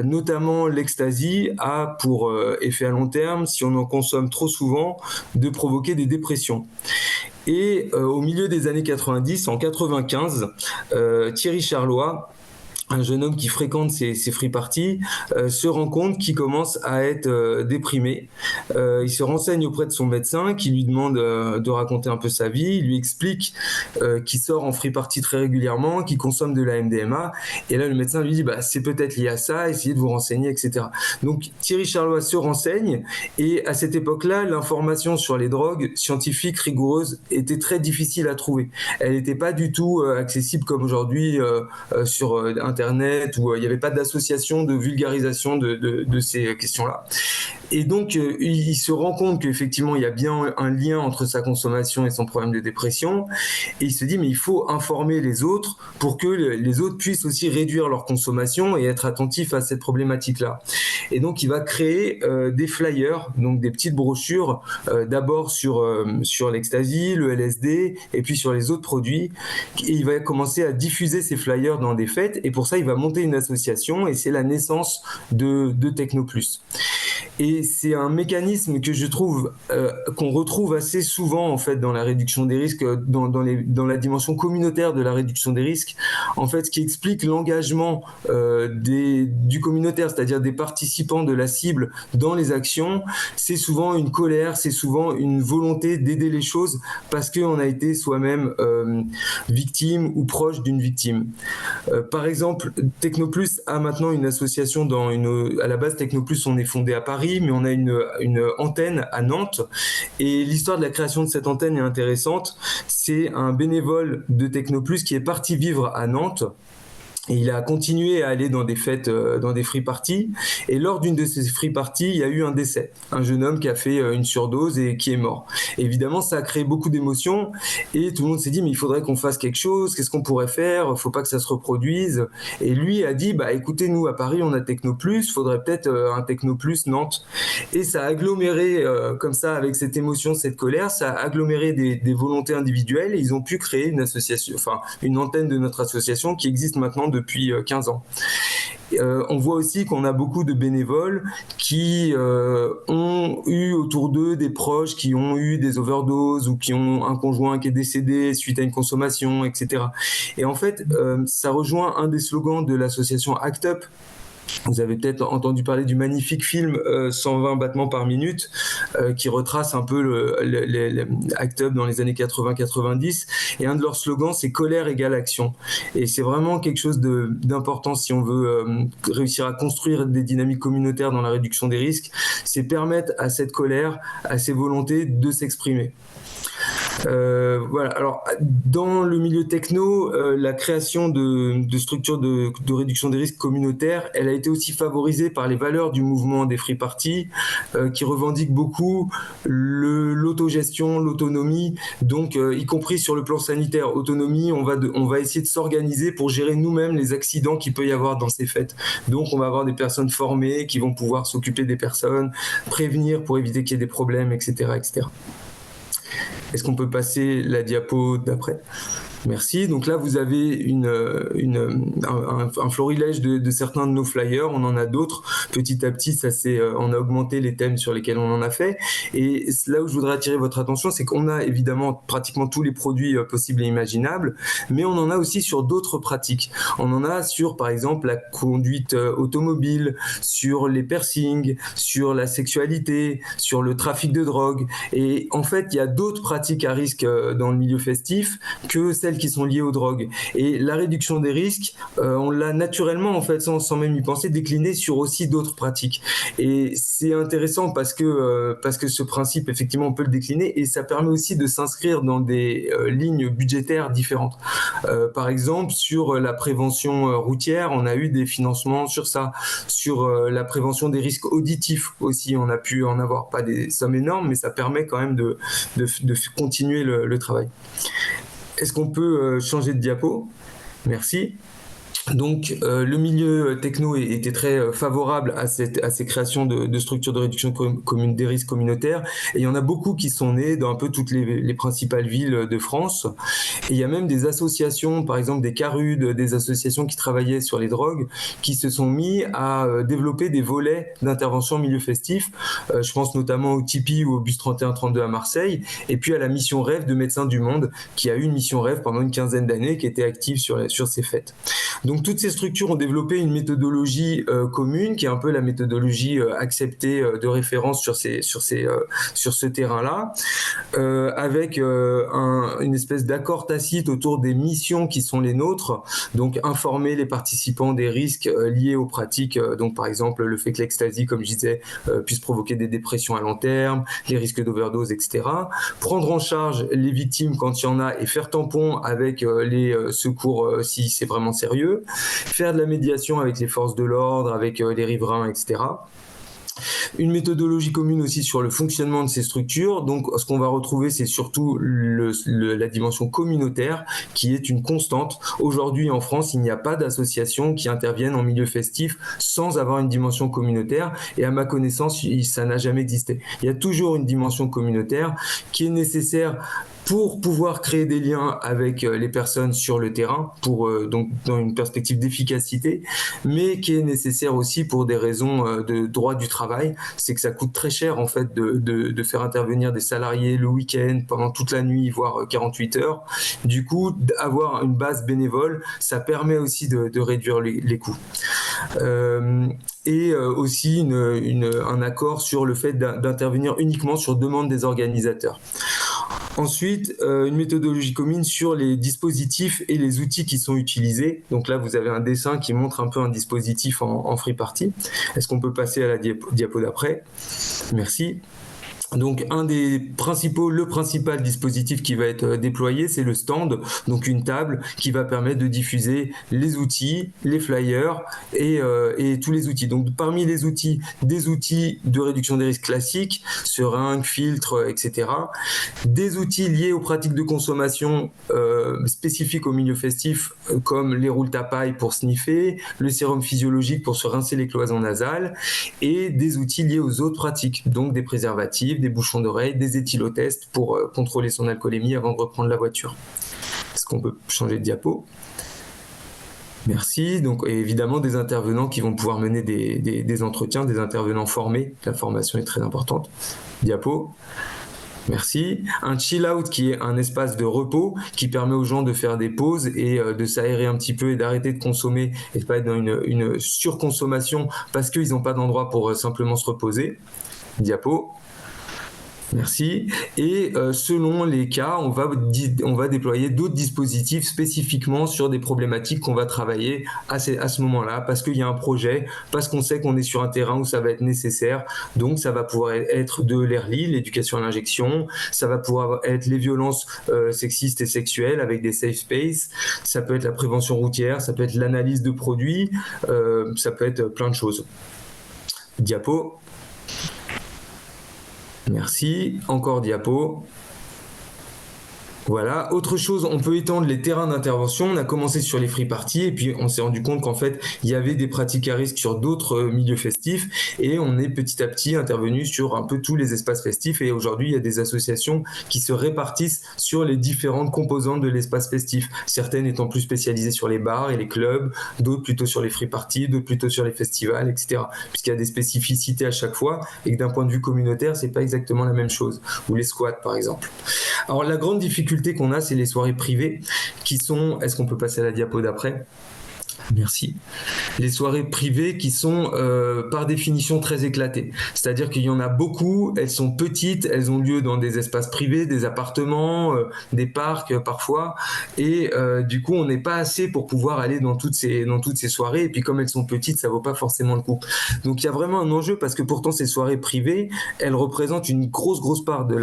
notamment l'ecstasy, a pour effet à long terme, si on en consomme trop souvent, de provoquer des dépressions. Et au milieu des années 90, en 95, Thierry Charlois, un jeune homme qui fréquente ces free parties, se rend compte qu'il commence à être déprimé. Il se renseigne auprès de son médecin qui lui demande de raconter un peu sa vie. Il lui explique qu'il sort en free party très régulièrement, qu'il consomme de la MDMA. Et là, le médecin lui dit c'est peut-être lié à ça, essayez de vous renseigner, etc. Donc Thierry Charlois se renseigne et à cette époque-là, l'information sur les drogues scientifiques rigoureuses était très difficile à trouver. Elle n'était pas du tout accessible comme aujourd'hui sur Internet, où il n'y avait pas d'association de vulgarisation de ces questions-là. Et donc, il se rend compte qu'effectivement, il y a bien un lien entre sa consommation et son problème de dépression. Et il se dit, mais il faut informer les autres pour que les autres puissent aussi réduire leur consommation et être attentifs à cette problématique-là. Et donc, il va créer des flyers, donc des petites brochures, d'abord sur l'ecstasy, le LSD, et puis sur les autres produits. Et il va commencer à diffuser ces flyers dans des fêtes. Et pour ça, il va monter une association et c'est la naissance de Technoplus. Et c'est un mécanisme que je trouve qu'on retrouve assez souvent en fait dans la réduction des risques, dans la dimension communautaire de la réduction des risques. En fait, ce qui explique l'engagement du communautaire, c'est-à-dire des participants de la cible dans les actions, c'est souvent une colère, c'est souvent une volonté d'aider les choses parce qu'on a été soi-même victime ou proche d'une victime. Par exemple, Technoplus a maintenant une association à la base, Technoplus, on est fondé à Paris, mais on a une antenne à Nantes. Et l'histoire de la création de cette antenne est intéressante. C'est un bénévole de Technoplus qui est parti vivre à Nantes. Et il a continué à aller dans des fêtes, dans des free parties. Et lors d'une de ces free parties, il y a eu un décès. Un jeune homme qui a fait une surdose et qui est mort. Et évidemment, ça a créé beaucoup d'émotions. Et tout le monde s'est dit, mais il faudrait qu'on fasse quelque chose. Qu'est-ce qu'on pourrait faire? Il ne faut pas que ça se reproduise. Et lui a dit, écoutez, nous, à Paris, on a Technoplus. Il faudrait peut-être un Technoplus Nantes. Et ça a aggloméré, comme ça, avec cette émotion, cette colère, ça a aggloméré des volontés individuelles. Et ils ont pu créer une association, une antenne de notre association qui existe maintenant depuis 15 ans. On voit aussi qu'on a beaucoup de bénévoles qui ont eu autour d'eux des proches qui ont eu des overdoses ou qui ont un conjoint qui est décédé suite à une consommation, etc. Et en fait, ça rejoint un des slogans de l'association ACT UP. Vous avez peut-être entendu parler du magnifique film 120 battements par minute qui retrace un peu ACT UP dans les années 80-90 et un de leurs slogans c'est colère égale action et c'est vraiment quelque chose d'important si on veut réussir à construire des dynamiques communautaires dans la réduction des risques, c'est permettre à cette colère, à ces volontés de s'exprimer. Voilà. Alors, dans le milieu techno, la création de structures de réduction des risques communautaires, elle a été aussi favorisée par les valeurs du mouvement des free parties, qui revendiquent beaucoup l'autogestion, l'autonomie, donc y compris sur le plan sanitaire. Autonomie, on va essayer de s'organiser pour gérer nous-mêmes les accidents qu'il peut y avoir dans ces fêtes. Donc, on va avoir des personnes formées qui vont pouvoir s'occuper des personnes, prévenir pour éviter qu'il y ait des problèmes, etc., etc. Est-ce qu'on peut passer la diapo d'après ? Merci. Donc là, vous avez un florilège de certains de nos flyers. On en a d'autres. Petit à petit, on a augmenté les thèmes sur lesquels on en a fait. Et là où je voudrais attirer votre attention, c'est qu'on a évidemment pratiquement tous les produits possibles et imaginables, mais on en a aussi sur d'autres pratiques. On en a sur, par exemple, la conduite automobile, sur les piercings, sur la sexualité, sur le trafic de drogue. Et en fait, il y a d'autres pratiques à risque dans le milieu festif que celles qui sont liées aux drogues. Et la réduction des risques, on l'a naturellement, en fait, sans même y penser, décliné sur aussi d'autres pratiques. Et c'est intéressant parce que ce principe, effectivement, on peut le décliner et ça permet aussi de s'inscrire dans des lignes budgétaires différentes. Par exemple, sur la prévention routière, on a eu des financements sur ça. Sur la prévention des risques auditifs aussi, on a pu en avoir, pas des sommes énormes, mais ça permet quand même de continuer le travail. Est-ce qu'on peut changer de diapo ? Merci. Donc, le milieu techno était très favorable à ces créations de structures de réduction des risques communautaires. Et il y en a beaucoup qui sont nés dans un peu toutes les principales villes de France. Et il y a même des associations, par exemple des CARUD, des associations qui travaillaient sur les drogues, qui se sont mis à développer des volets d'intervention en milieu festif. Je pense notamment au Tipeee ou au Bus 3132 à Marseille. Et puis à la mission Rêve de Médecins du Monde, qui a eu une mission Rêve pendant une quinzaine d'années, qui était active sur ces fêtes. Donc toutes ces structures ont développé une méthodologie commune qui est un peu la méthodologie acceptée de référence sur ce terrain-là, avec une espèce d'accord tacite autour des missions qui sont les nôtres, donc informer les participants des risques liés aux pratiques, donc par exemple le fait que l'ecstasy, comme je disais, puisse provoquer des dépressions à long terme, les risques d'overdose, etc. Prendre en charge les victimes quand il y en a et faire tampon avec les secours si c'est vraiment sérieux, faire de la médiation avec les forces de l'ordre, avec les riverains, etc. Une méthodologie commune aussi sur le fonctionnement de ces structures. Donc, ce qu'on va retrouver, c'est surtout la dimension communautaire qui est une constante. Aujourd'hui, en France, il n'y a pas d'associations qui interviennent en milieu festif sans avoir une dimension communautaire. Et à ma connaissance, ça n'a jamais existé. Il y a toujours une dimension communautaire qui est nécessaire pour pouvoir créer des liens avec les personnes sur le terrain, donc dans une perspective d'efficacité, mais qui est nécessaire aussi pour des raisons de droit du travail. C'est que ça coûte très cher en fait de faire intervenir des salariés le week-end, pendant toute la nuit, voire 48 heures. Du coup, avoir une base bénévole, ça permet aussi de réduire les coûts. Et aussi un accord sur le fait d'intervenir uniquement sur demande des organisateurs. Ensuite, une méthodologie commune sur les dispositifs et les outils qui sont utilisés. Donc là, vous avez un dessin qui montre un peu un dispositif en free party. Est-ce qu'on peut passer à la diapo d'après ? Merci. Donc le principal dispositif qui va être déployé, c'est le stand, donc une table qui va permettre de diffuser les outils, les flyers et tous les outils. Donc parmi les outils, des outils de réduction des risques classiques, seringues, filtres, etc. Des outils liés aux pratiques de consommation spécifiques au milieu festif, comme les roulettes à paille pour sniffer, le sérum physiologique pour se rincer les cloisons nasales, et des outils liés aux autres pratiques, donc des préservatifs, des bouchons d'oreilles, des éthylotests pour contrôler son alcoolémie avant de reprendre la voiture. Est-ce qu'on peut changer de diapo ? Merci. Donc, évidemment, des intervenants qui vont pouvoir mener des entretiens, des intervenants formés. La formation est très importante. Diapo. Merci. Un chill-out qui est un espace de repos qui permet aux gens de faire des pauses et de s'aérer un petit peu et d'arrêter de consommer et de pas être dans une surconsommation parce qu'ils n'ont pas d'endroit pour simplement se reposer. Diapo. Merci. Et selon les cas, on va déployer d'autres dispositifs spécifiquement sur des problématiques qu'on va travailler à ce moment-là, parce qu'il y a un projet, parce qu'on sait qu'on est sur un terrain où ça va être nécessaire. Donc, ça va pouvoir être de l'ERLI, l'éducation à l'injection. Ça va pouvoir être les violences sexistes et sexuelles avec des safe spaces. Ça peut être la prévention routière, ça peut être l'analyse de produits, ça peut être plein de choses. Diapo. Merci. Encore diapo. Voilà. Autre chose, on peut étendre les terrains d'intervention. On a commencé sur les free parties et puis on s'est rendu compte qu'en fait, il y avait des pratiques à risque sur d'autres milieux festifs et on est petit à petit intervenu sur un peu tous les espaces festifs et aujourd'hui, il y a des associations qui se répartissent sur les différentes composantes de l'espace festif. Certaines étant plus spécialisées sur les bars et les clubs, d'autres plutôt sur les free parties, d'autres plutôt sur les festivals, etc. Puisqu'il y a des spécificités à chaque fois et que d'un point de vue communautaire, c'est pas exactement la même chose. Ou les squats, par exemple. Alors, la grande difficulté qu'on a, c'est les soirées privées qui sont... Est-ce qu'on peut passer à la diapo d'après ? Merci. Les soirées privées qui sont par définition très éclatées. C'est-à-dire qu'il y en a beaucoup, elles sont petites, elles ont lieu dans des espaces privés, des appartements, des parcs parfois. Et du coup, on n'est pas assez pour pouvoir aller dans toutes ces soirées. Et puis comme elles sont petites, ça vaut pas forcément le coup. Donc il y a vraiment un enjeu parce que pourtant ces soirées privées, elles représentent une grosse part de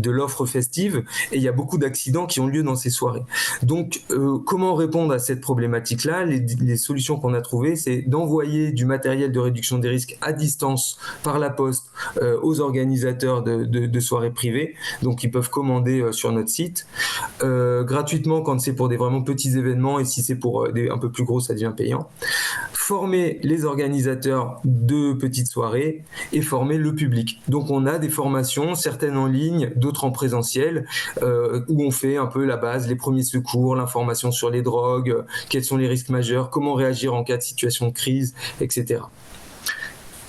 l'offre festive. Et il y a beaucoup d'accidents qui ont lieu dans ces soirées. Donc comment répondre à cette problématique-là, les solutions qu'on a trouvées, c'est d'envoyer du matériel de réduction des risques à distance par la poste aux organisateurs de soirées privées. Donc, ils peuvent commander sur notre site gratuitement quand c'est pour des vraiment petits événements, et si c'est pour des un peu plus gros, ça devient payant. Former les organisateurs de petites soirées et former le public. Donc, on a des formations, certaines en ligne, d'autres en présentiel, où on fait un peu la base, les premiers secours, l'information sur les drogues, quels sont les risques majeurs, comment réagir en cas de situation de crise, etc.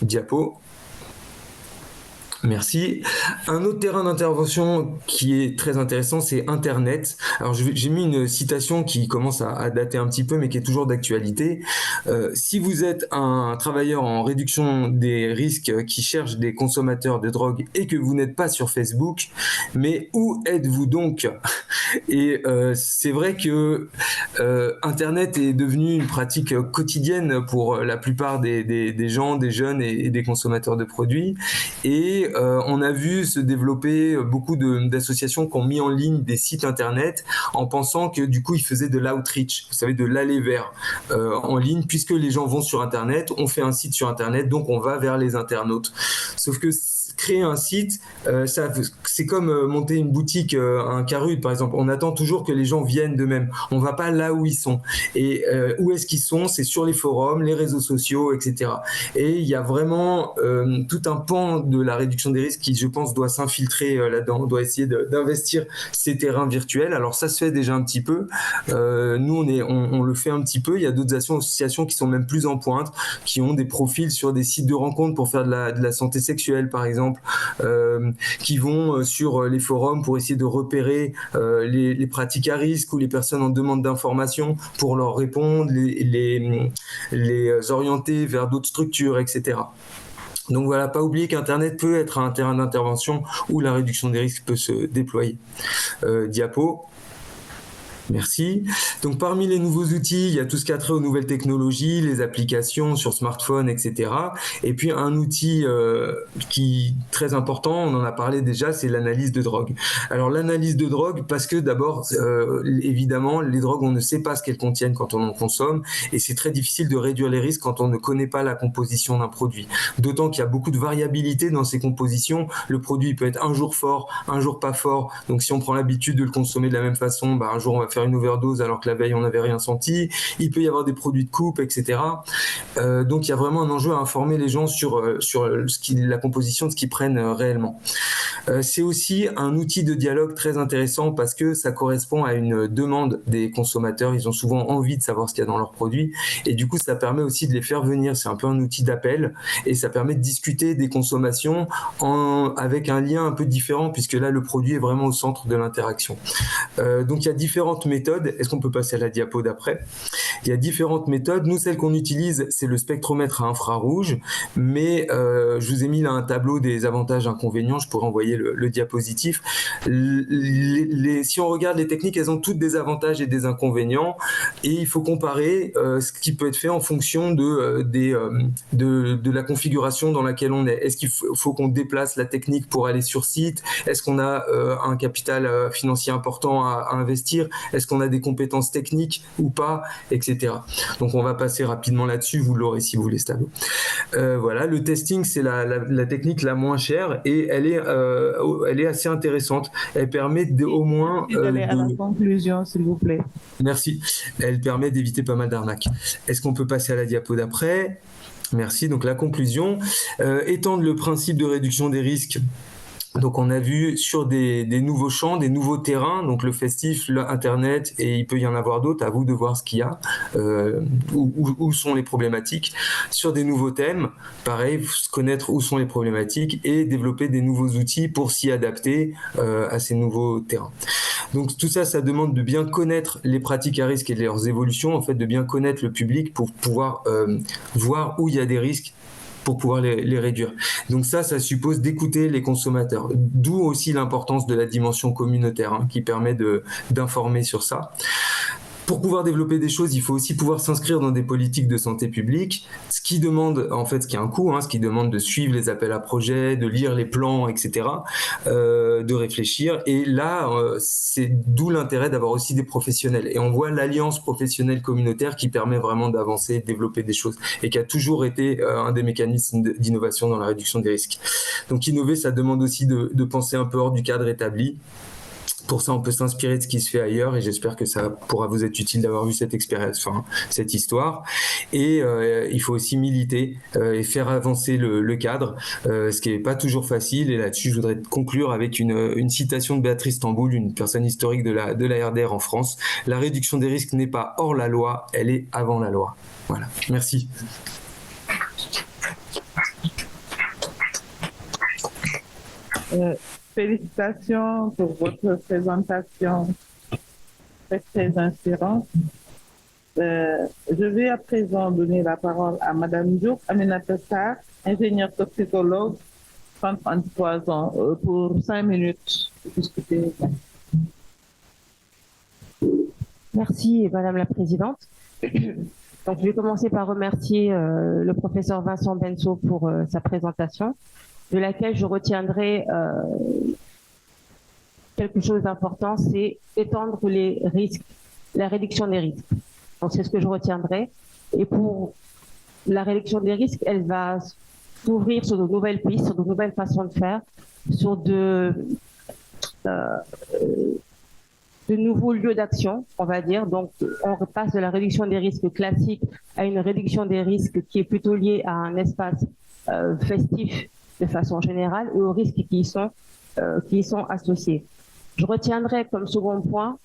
Diapo. Merci. Un autre terrain d'intervention qui est très intéressant, c'est Internet. Alors, j'ai mis une citation qui commence à dater un petit peu, mais qui est toujours d'actualité. Si vous êtes un travailleur en réduction des risques qui cherche des consommateurs de drogue et que vous n'êtes pas sur Facebook, mais où êtes-vous donc? Et c'est vrai que Internet est devenu une pratique quotidienne pour la plupart des gens, des jeunes et des consommateurs de produits. Et on a vu se développer beaucoup d'associations qui ont mis en ligne des sites internet en pensant que du coup ils faisaient de l'outreach, vous savez, de l'aller vers en ligne, puisque les gens vont sur internet, on fait un site sur internet, donc on va vers les internautes. Sauf que créer un site, c'est comme monter une boutique, un Carude par exemple. On attend toujours que les gens viennent d'eux-mêmes. On va pas là où ils sont. Et où est-ce qu'ils sont? C'est sur les forums, les réseaux sociaux, etc. Et il y a vraiment tout un pan de la réduction des risques qui, je pense, doit s'infiltrer là-dedans. On doit essayer d'investir ces terrains virtuels. Alors ça se fait déjà un petit peu. Nous, on le fait un petit peu. Il y a d'autres associations qui sont même plus en pointe, qui ont des profils sur des sites de rencontres pour faire de la santé sexuelle, par exemple, qui vont sur les forums pour essayer de repérer les pratiques à risque ou les personnes en demande d'information pour leur répondre, les orienter vers d'autres structures, etc. Donc voilà, pas oublier qu'Internet peut être un terrain d'intervention où la réduction des risques peut se déployer. Diapo. Merci. Donc parmi les nouveaux outils, il y a tout ce qui a trait aux nouvelles technologies, les applications sur smartphone, etc. Et puis un outil qui est très important, on en a parlé déjà, c'est l'analyse de drogue. Alors l'analyse de drogue, parce que d'abord, évidemment, les drogues, on ne sait pas ce qu'elles contiennent quand on en consomme, et c'est très difficile de réduire les risques quand on ne connaît pas la composition d'un produit. D'autant qu'il y a beaucoup de variabilité dans ces compositions. Le produit peut être un jour fort, un jour pas fort. Donc si on prend l'habitude de le consommer de la même façon, un jour on va faire une overdose alors que la veille on n'avait rien senti. Il peut y avoir des produits de coupe, etc. Donc il y a vraiment un enjeu à informer les gens sur la composition de ce qu'ils prennent réellement. C'est aussi un outil de dialogue très intéressant parce que ça correspond à une demande des consommateurs. Ils ont souvent envie de savoir ce qu'il y a dans leurs produits et du coup ça permet aussi de les faire venir. C'est un peu un outil d'appel et ça permet de discuter des consommations avec un lien un peu différent puisque là le produit est vraiment au centre de l'interaction. Donc il y a différentes méthodes. Est-ce qu'on peut passer à la diapo d'après? Il y a différentes méthodes. Nous, celle qu'on utilise, c'est le spectromètre à infrarouge, mais je vous ai mis là un tableau des avantages et inconvénients. Je pourrais envoyer le diapositif. Si on regarde les techniques, elles ont toutes des avantages et des inconvénients, et il faut comparer ce qui peut être fait en fonction de la configuration dans laquelle on est. Est-ce qu'il faut qu'on déplace la technique pour aller sur site? Est-ce qu'on a un capital financier important à investir? Est-ce qu'on a des compétences techniques ou pas, etc. Donc on va passer rapidement là-dessus, vous l'aurez si vous voulez ce tableau. Voilà, le testing c'est la technique la moins chère et elle est assez intéressante. Elle permet au moins d'aller à la conclusion, s'il vous plaît. Merci. Elle permet d'éviter pas mal d'arnaques. Est-ce qu'on peut passer à la diapo d'après? Merci. Donc la conclusion, étendre le principe de réduction des risques. Donc on a vu sur des nouveaux champs, des nouveaux terrains, donc le festif, l'internet, et il peut y en avoir d'autres, à vous de voir ce qu'il y a, où sont les problématiques. Sur des nouveaux thèmes, pareil, connaître où sont les problématiques et développer des nouveaux outils pour s'y adapter à ces nouveaux terrains. Donc tout ça, ça demande de bien connaître les pratiques à risque et leurs évolutions, en fait de bien connaître le public pour pouvoir voir où il y a des risques pour pouvoir les réduire. Donc ça suppose d'écouter les consommateurs. D'où aussi l'importance de la dimension communautaire qui permet d'informer sur ça. pour pouvoir développer des choses, il faut aussi pouvoir s'inscrire dans des politiques de santé publique, ce qui demande, en fait, ce qui a un coût, ce qui demande de suivre les appels à projets, de lire les plans, etc., de réfléchir. Et là, c'est d'où l'intérêt d'avoir aussi des professionnels. Et on voit l'alliance professionnelle communautaire qui permet vraiment d'avancer, de développer des choses, et qui a toujours été un des mécanismes d'innovation dans la réduction des risques. Donc innover, ça demande aussi de penser un peu hors du cadre établi. Pour ça, on peut s'inspirer de ce qui se fait ailleurs, et j'espère que ça pourra vous être utile d'avoir vu cette expérience, cette histoire. Et il faut aussi militer et faire avancer le cadre, ce qui n'est pas toujours facile. Et là-dessus, je voudrais conclure avec une citation de Béatrice Tamboul, une personne historique de la RDR en France. La réduction des risques n'est pas hors la loi, elle est avant la loi. Voilà, merci. Félicitations pour votre présentation très, très inspirante. Je vais à présent donner la parole à Madame Diop Aminata Sarr, ingénieure toxicologue, 33 ans, pour 5 minutes pour discuter. Merci Madame la Présidente. Donc, je vais commencer par remercier le professeur Vincent Benso pour sa présentation, de laquelle je retiendrai quelque chose d'important, c'est étendre les risques, la réduction des risques. Donc c'est ce que je retiendrai. Et pour la réduction des risques, elle va s'ouvrir sur de nouvelles pistes, sur de nouvelles façons de faire, sur de nouveaux lieux d'action, on va dire. Donc on repasse de la réduction des risques classique à une réduction des risques qui est plutôt liée à un espace festif de façon générale et aux risques qui y sont associés. Je retiendrai comme second point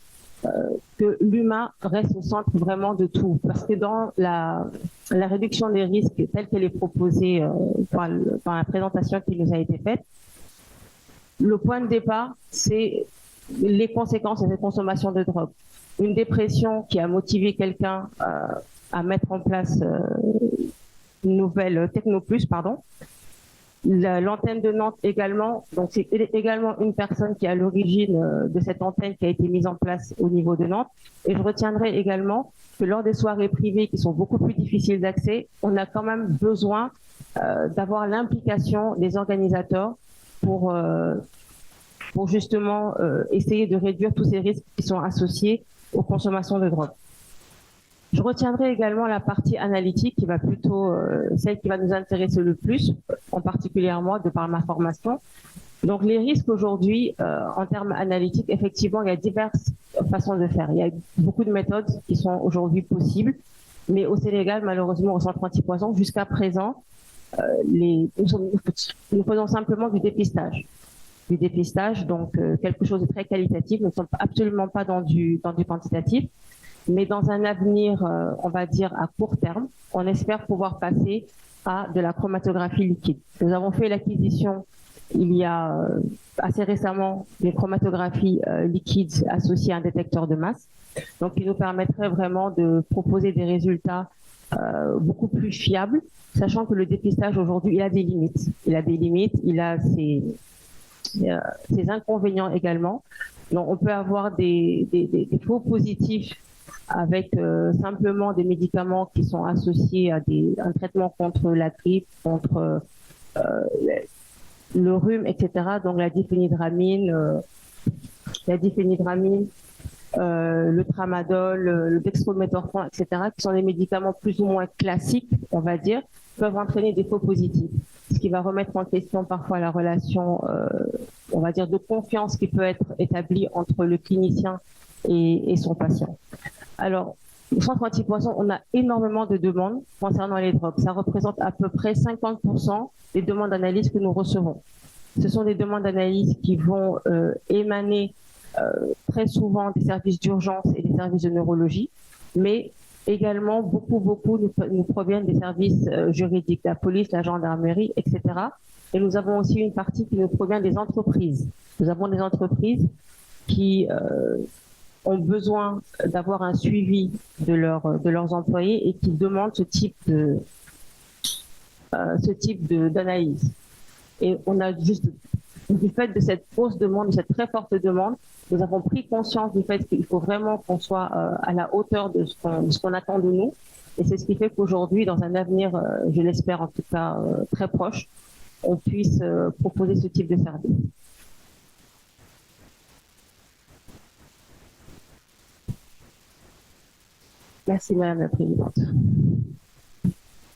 que l'humain reste au centre vraiment de tout, parce que dans la réduction des risques telle qu'elle est proposée dans la présentation qui nous a été faite, le point de départ, c'est les conséquences de cette consommation de drogue. Une dépression qui a motivé quelqu'un à mettre en place une nouvelle Technoplus, L'antenne de Nantes également, donc c'est également une personne qui est à l'origine de cette antenne qui a été mise en place au niveau de Nantes. Et je retiendrai également que lors des soirées privées qui sont beaucoup plus difficiles d'accès, on a quand même besoin d'avoir l'implication des organisateurs pour justement essayer de réduire tous ces risques qui sont associés aux consommations de drogue. Je retiendrai également la partie analytique qui va plutôt, celle qui va nous intéresser le plus, en particulier moi, de par ma formation. Donc les risques aujourd'hui, en termes analytiques, effectivement, il y a diverses façons de faire. Il y a beaucoup de méthodes qui sont aujourd'hui possibles, mais au Sénégal, malheureusement, au centre antipoison, jusqu'à présent, nous faisons simplement du dépistage. Du dépistage, donc quelque chose de très qualitatif. Nous ne sommes absolument pas dans du quantitatif. Mais dans un avenir, on va dire à court terme, on espère pouvoir passer à de la chromatographie liquide. Nous avons fait l'acquisition il y a assez récemment des chromatographies liquides associées à un détecteur de masse, donc qui nous permettrait vraiment de proposer des résultats beaucoup plus fiables, sachant que le dépistage aujourd'hui, il a des limites. Il a des limites, il a ses inconvénients également. Donc on peut avoir des faux positifs avec simplement des médicaments qui sont associés à un traitement contre la grippe, contre le rhume, etc. Donc la diphénydramine, le tramadol, le dextromethorphan, etc., qui sont des médicaments plus ou moins classiques, on va dire, peuvent entraîner des faux positifs, ce qui va remettre en question parfois la relation, on va dire, de confiance qui peut être établie entre le clinicien et son patient. Alors, au centre antipoison, on a énormément de demandes concernant les drogues. Ça représente à peu près 50% des demandes d'analyse que nous recevons. Ce sont des demandes d'analyse qui vont émaner très souvent des services d'urgence et des services de neurologie, mais également beaucoup nous proviennent des services juridiques, la police, la gendarmerie, etc. Et nous avons aussi une partie qui nous provient des entreprises. Nous avons des entreprises qui ont besoin d'avoir un suivi de leurs employés et qui demandent ce type d'analyse. Et on a juste du fait de cette grosse demande, de cette très forte demande, nous avons pris conscience du fait qu'il faut vraiment qu'on soit à la hauteur de ce qu'on attend de nous. Et c'est ce qui fait qu'aujourd'hui, dans un avenir, je l'espère en tout cas très proche, on puisse proposer ce type de service. Merci Madame la Présidente.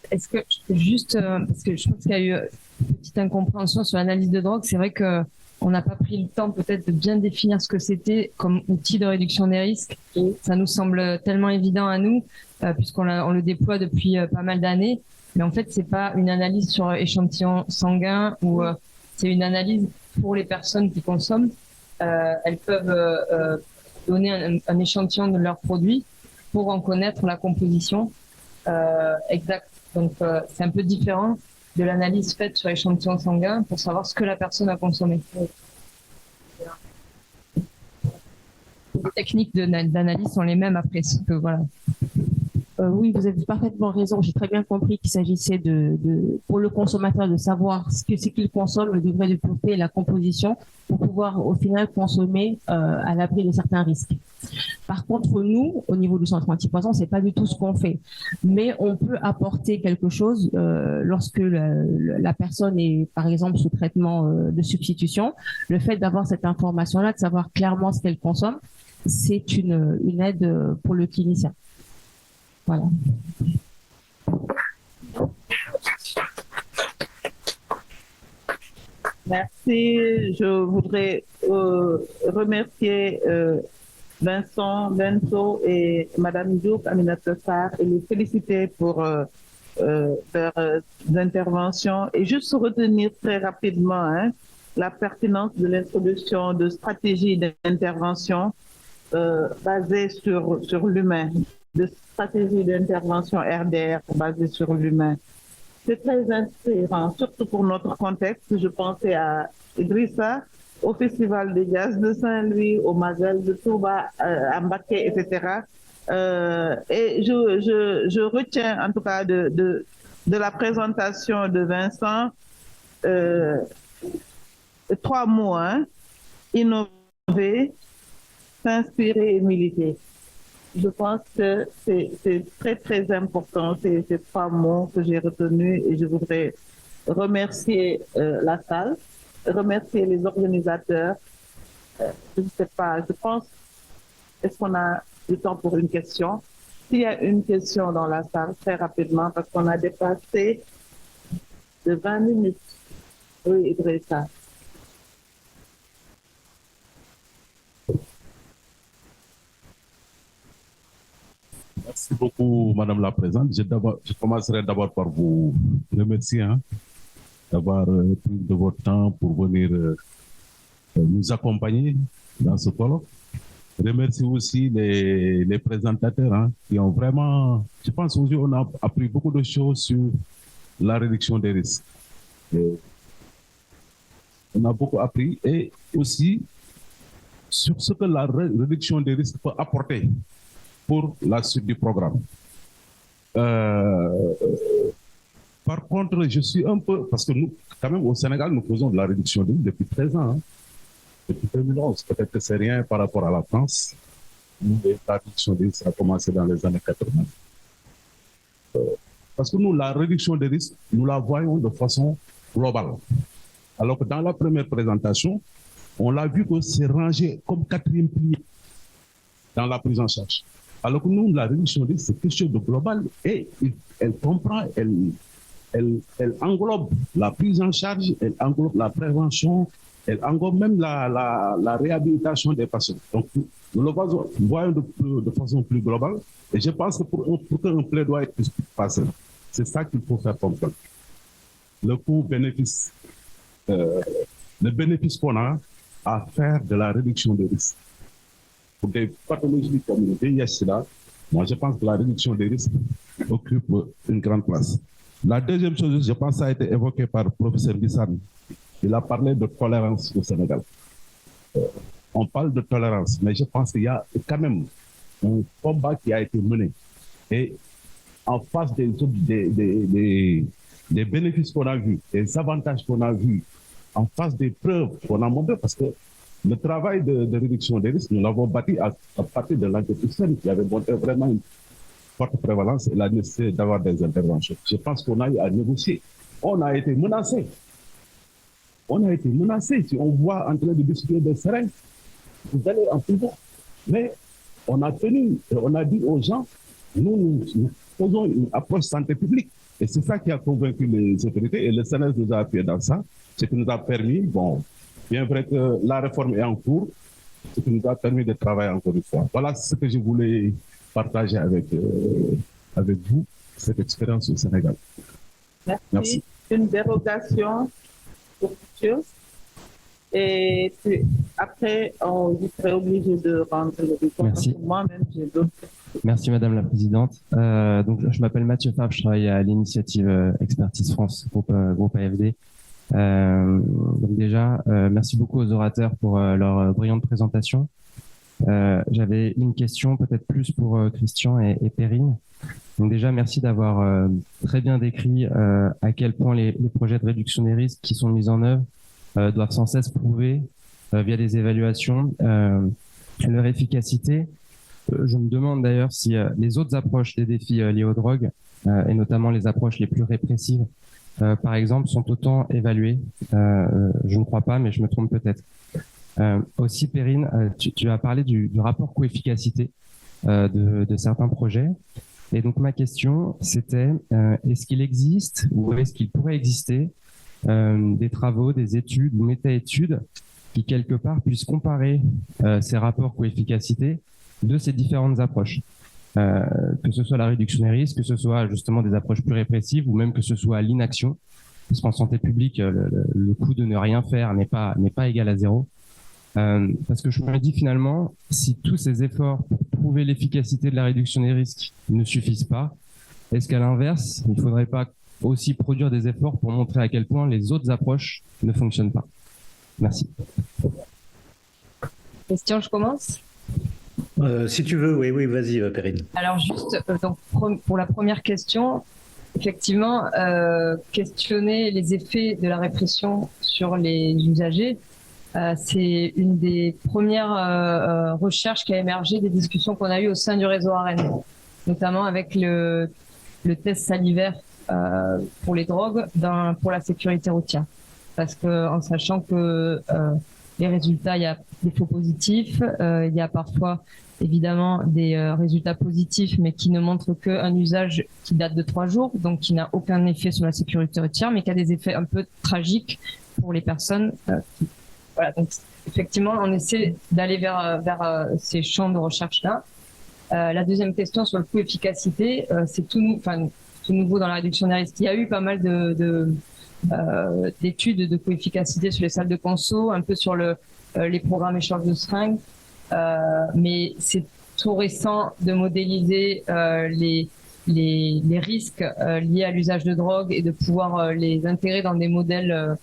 Est-ce que je peux juste, parce que je pense qu'il y a eu une petite incompréhension sur l'analyse de drogue, c'est vrai que on n'a pas pris le temps peut-être de bien définir ce que c'était comme outil de réduction des risques. Ça nous semble tellement évident à nous, puisqu'on le déploie depuis pas mal d'années. Mais en fait, c'est pas une analyse sur échantillon sanguin ou c'est une analyse pour les personnes qui consomment. Elles peuvent donner un échantillon de leurs produits pour en connaître la composition exacte. Donc, c'est un peu différent de l'analyse faite sur échantillon sanguin pour savoir ce que la personne a consommé. Les techniques d'analyse sont les mêmes après. Voilà. Oui, vous avez parfaitement raison. J'ai très bien compris qu'il s'agissait pour le consommateur de savoir ce qu'il consomme, le degré de pureté et la composition pour pouvoir au final consommer à l'abri de certains risques. Par contre, nous, au niveau du centre antipoison, c'est pas du tout ce qu'on fait. Mais on peut apporter quelque chose lorsque la personne est, par exemple, sous traitement de substitution. Le fait d'avoir cette information-là, de savoir clairement ce qu'elle consomme, c'est une aide pour le clinicien. Voilà. Merci. Je voudrais remercier Vincent, Bento et Madame Diop, Aminata Sarr, et les féliciter pour leurs interventions et juste retenir très rapidement la pertinence de l'introduction de stratégies d'intervention basées sur l'humain, de stratégies d'intervention RDR basées sur l'humain. C'est très inspirant, surtout pour notre contexte. Je pensais à Idrissa, au Festival des Jazz de Saint-Louis, au Mazel de Touba, à Mbacké, etc. Et je retiens en tout cas de la présentation de Vincent 3 mots, innover, s'inspirer et militer. Je pense que c'est très, très important, ces 3 mots que j'ai retenus, et je voudrais remercier la salle, remercier les organisateurs. Je ne sais pas, je pense, est-ce qu'on a du temps pour une question? S'il y a une question dans la salle, très rapidement, parce qu'on a dépassé de 20 minutes. Oui, Idrissa. Merci beaucoup, Madame la Présidente. Je commencerai d'abord par vous remercier d'avoir pris de votre temps pour venir nous accompagner dans ce colloque. Je remercie aussi les présentateurs qui ont vraiment, je pense aujourd'hui, on a appris beaucoup de choses sur la réduction des risques. On a beaucoup appris et aussi sur ce que la réduction des risques peut apporter pour la suite du programme. Par contre, je suis un peu, parce que nous, quand même, au Sénégal, nous faisons de la réduction des risques depuis 13 ans. Depuis 2011, peut-être que c'est rien par rapport à la France. Nous, la réduction des risques a commencé dans les années 80. Parce que nous, la réduction des risques, nous la voyons de façon globale. Alors que dans la première présentation, on l'a vu que c'est rangé comme 4e pilier dans la prise en charge. Alors que nous, la réduction des risques, c'est quelque chose de global et elle comprend, elle englobe la prise en charge, elle englobe la prévention, elle englobe même la réhabilitation des patients. Donc, nous le voyons de façon plus globale. Et je pense que pour qu'un plaidoyer puisse passer, c'est ça qu'il faut faire comprendre. Le coût-bénéfice, le bénéfice qu'on a à faire de la réduction des risques. Pour des pathologies comme le VIH-Sida, moi je pense que la réduction des risques occupe une grande place. La deuxième chose, je pense, ça a été évoqué par le professeur Bissane. Il a parlé de tolérance au Sénégal. On parle de tolérance, mais je pense qu'il y a quand même un combat qui a été mené. Et en face des bénéfices qu'on a vus, des avantages qu'on a vus en face des preuves qu'on a montrées, parce que le travail de réduction des risques, nous l'avons bâti à partir de l'enquête externe qui avait montré vraiment une forte prévalence et la nécessité d'avoir des interventions. Je pense qu'on a eu à négocier. On a été menacés. On a été menacés. Si on voit en train de discuter des seringues, vous allez en prison. Mais on a tenu, on a dit aux gens, nous faisons une approche santé publique. Et c'est ça qui a convaincu les autorités. Et le CNES nous a appuyé dans ça. Ce qui nous a permis, bon, bien vrai que la réforme est en cours, ce qui nous a permis de travailler encore une fois. Voilà ce que je voulais partager avec vous, cette expérience au Sénégal. Merci. Une dérogation pour futur. Et puis, après, on serait obligé de rendre le report. Merci. Moi-même, j'ai d'autres. Merci Madame la Présidente. Donc, je m'appelle Mathieu Fabre, je travaille à l'initiative Expertise France, groupe AFD. Donc déjà, merci beaucoup aux orateurs pour leur brillante présentation. J'avais une question peut-être plus pour Christian et Perrine. Donc déjà, merci d'avoir très bien décrit à quel point les projets de réduction des risques qui sont mis en œuvre doivent sans cesse prouver via des évaluations leur efficacité. Je me demande d'ailleurs si les autres approches des défis liés aux drogues, et notamment les approches les plus répressives, par exemple, sont autant évaluées. Je ne crois pas, mais je me trompe peut-être. Aussi, Perrine, tu as parlé du rapport coefficacité de certains projets. Et donc, ma question, c'était, est-ce qu'il existe ou est-ce qu'il pourrait exister des travaux, des études ou méta-études qui, quelque part, puissent comparer ces rapports coefficacité de ces différentes approches, que ce soit la réduction des risques, que ce soit justement des approches plus répressives ou même que ce soit l'inaction, parce qu'en santé publique, le coût de ne rien faire n'est pas égal à zéro. Parce que je me dis finalement, si tous ces efforts pour prouver l'efficacité de la réduction des risques ne suffisent pas, est-ce qu'à l'inverse, il ne faudrait pas aussi produire des efforts pour montrer à quel point les autres approches ne fonctionnent pas? Merci. Question, je commence? Si tu veux, oui, vas-y, Perrine. Alors juste, donc, pour la première question, effectivement, questionner les effets de la répression sur les usagers, c'est une des premières recherches qui a émergé des discussions qu'on a eues au sein du réseau AREN, notamment avec le test salivaire pour les drogues pour la sécurité routière. Parce que en sachant que les résultats, il y a des faux positifs, il y a parfois évidemment des résultats positifs, mais qui ne montrent qu'un usage qui date de 3 jours, donc qui n'a aucun effet sur la sécurité routière, mais qui a des effets un peu tragiques pour les personnes. Voilà, donc effectivement, on essaie d'aller vers ces champs de recherche-là. La deuxième question sur le coût efficacité, c'est tout nouveau dans la réduction des risques. Il y a eu pas mal d'études de coefficacité sur les salles de conso, un peu sur les programmes échange de seringues, mais c'est tout récent de modéliser les risques liés à l'usage de drogue et de pouvoir les intégrer dans des modèles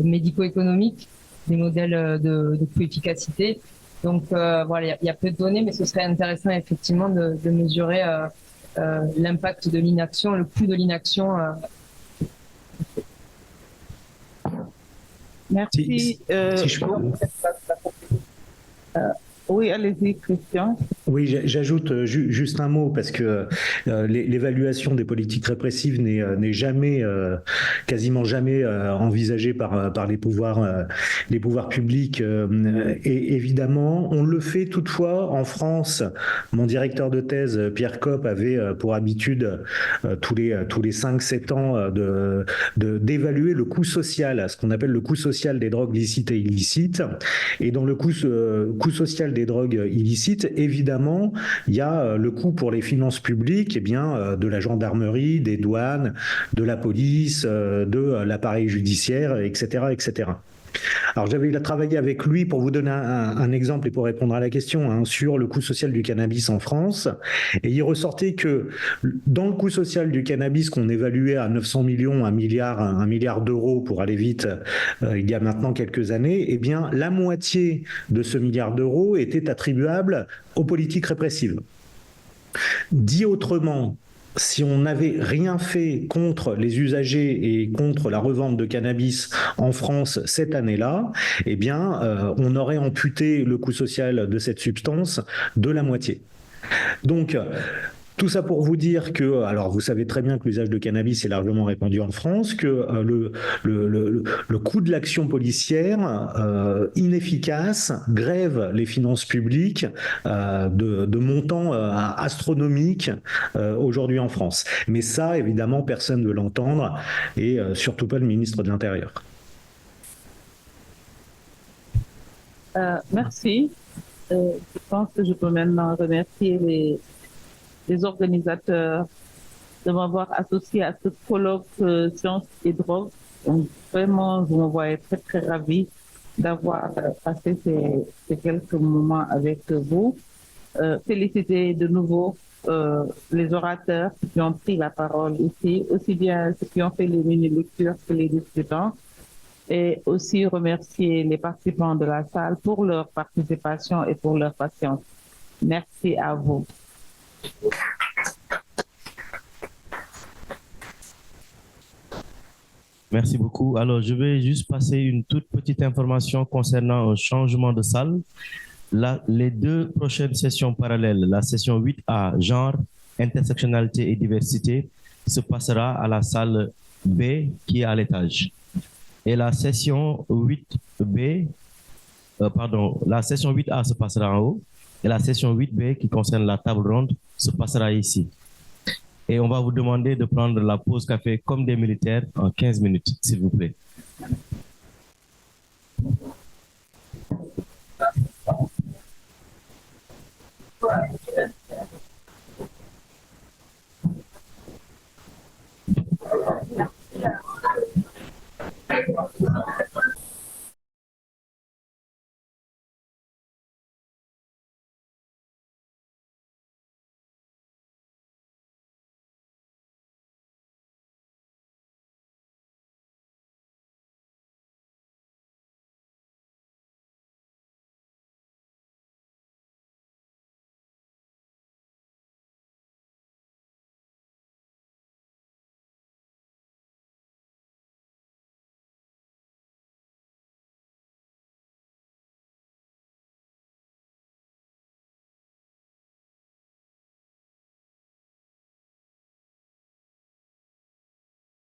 médico-économiques, des modèles de coefficacité. Donc voilà, il y a peu de données, mais ce serait intéressant effectivement de mesurer l'impact de l'inaction, le coût de l'inaction. Merci. Oui, allez-y, Christian. Oui, j'ajoute juste un mot parce que l'évaluation des politiques répressives n'est jamais, quasiment jamais envisagée par les pouvoirs publics. Et évidemment, on le fait toutefois en France. Mon directeur de thèse, Pierre Kopp, avait pour habitude tous les 5-7 ans d'évaluer le coût social, ce qu'on appelle le coût social des drogues licites et illicites. Et dans le coût social des drogues illicites, évidemment, il y a le coût pour les finances publiques, de la gendarmerie, des douanes, de la police, de l'appareil judiciaire, etc., etc. Alors j'avais travaillé avec lui pour vous donner un exemple et pour répondre à la question sur le coût social du cannabis en France. Et il ressortait que dans le coût social du cannabis qu'on évaluait à 900 millions, 1 milliard d'euros pour aller vite, il y a maintenant quelques années, la moitié de ce milliard d'euros était attribuable aux politiques répressives. Dit autrement, si on n'avait rien fait contre les usagers et contre la revente de cannabis en France cette année-là, eh bien, on aurait amputé le coût social de cette substance de la moitié. Donc, tout ça pour vous dire que, alors vous savez très bien que l'usage de cannabis est largement répandu en France, que le coût de l'action policière inefficace grève les finances publiques de montants astronomiques aujourd'hui en France. Mais ça, évidemment, personne ne veut l'entendre, et surtout pas le ministre de l'Intérieur. Merci. Je pense que je peux maintenant remercier les organisateurs de m'avoir associé à ce colloque sciences et drogues. Donc, vraiment, je me voyais très, très ravie d'avoir passé ces quelques moments avec vous. Féliciter de nouveau les orateurs qui ont pris la parole ici, aussi bien ceux qui ont fait les mini-lectures que les discutants, et aussi remercier les participants de la salle pour leur participation et pour leur patience. Merci à vous. Merci beaucoup. Alors, je vais juste passer une toute petite information concernant un changement de salle. Les deux prochaines sessions parallèles, la session 8A, genre, intersectionnalité et diversité, se passera à la salle B qui est à l'étage. Et la session 8B, la session 8A se passera en haut. Et la session 8B, qui concerne la table ronde, se passera ici. Et on va vous demander de prendre la pause café comme des militaires en 15 minutes, s'il vous plaît. Ouais.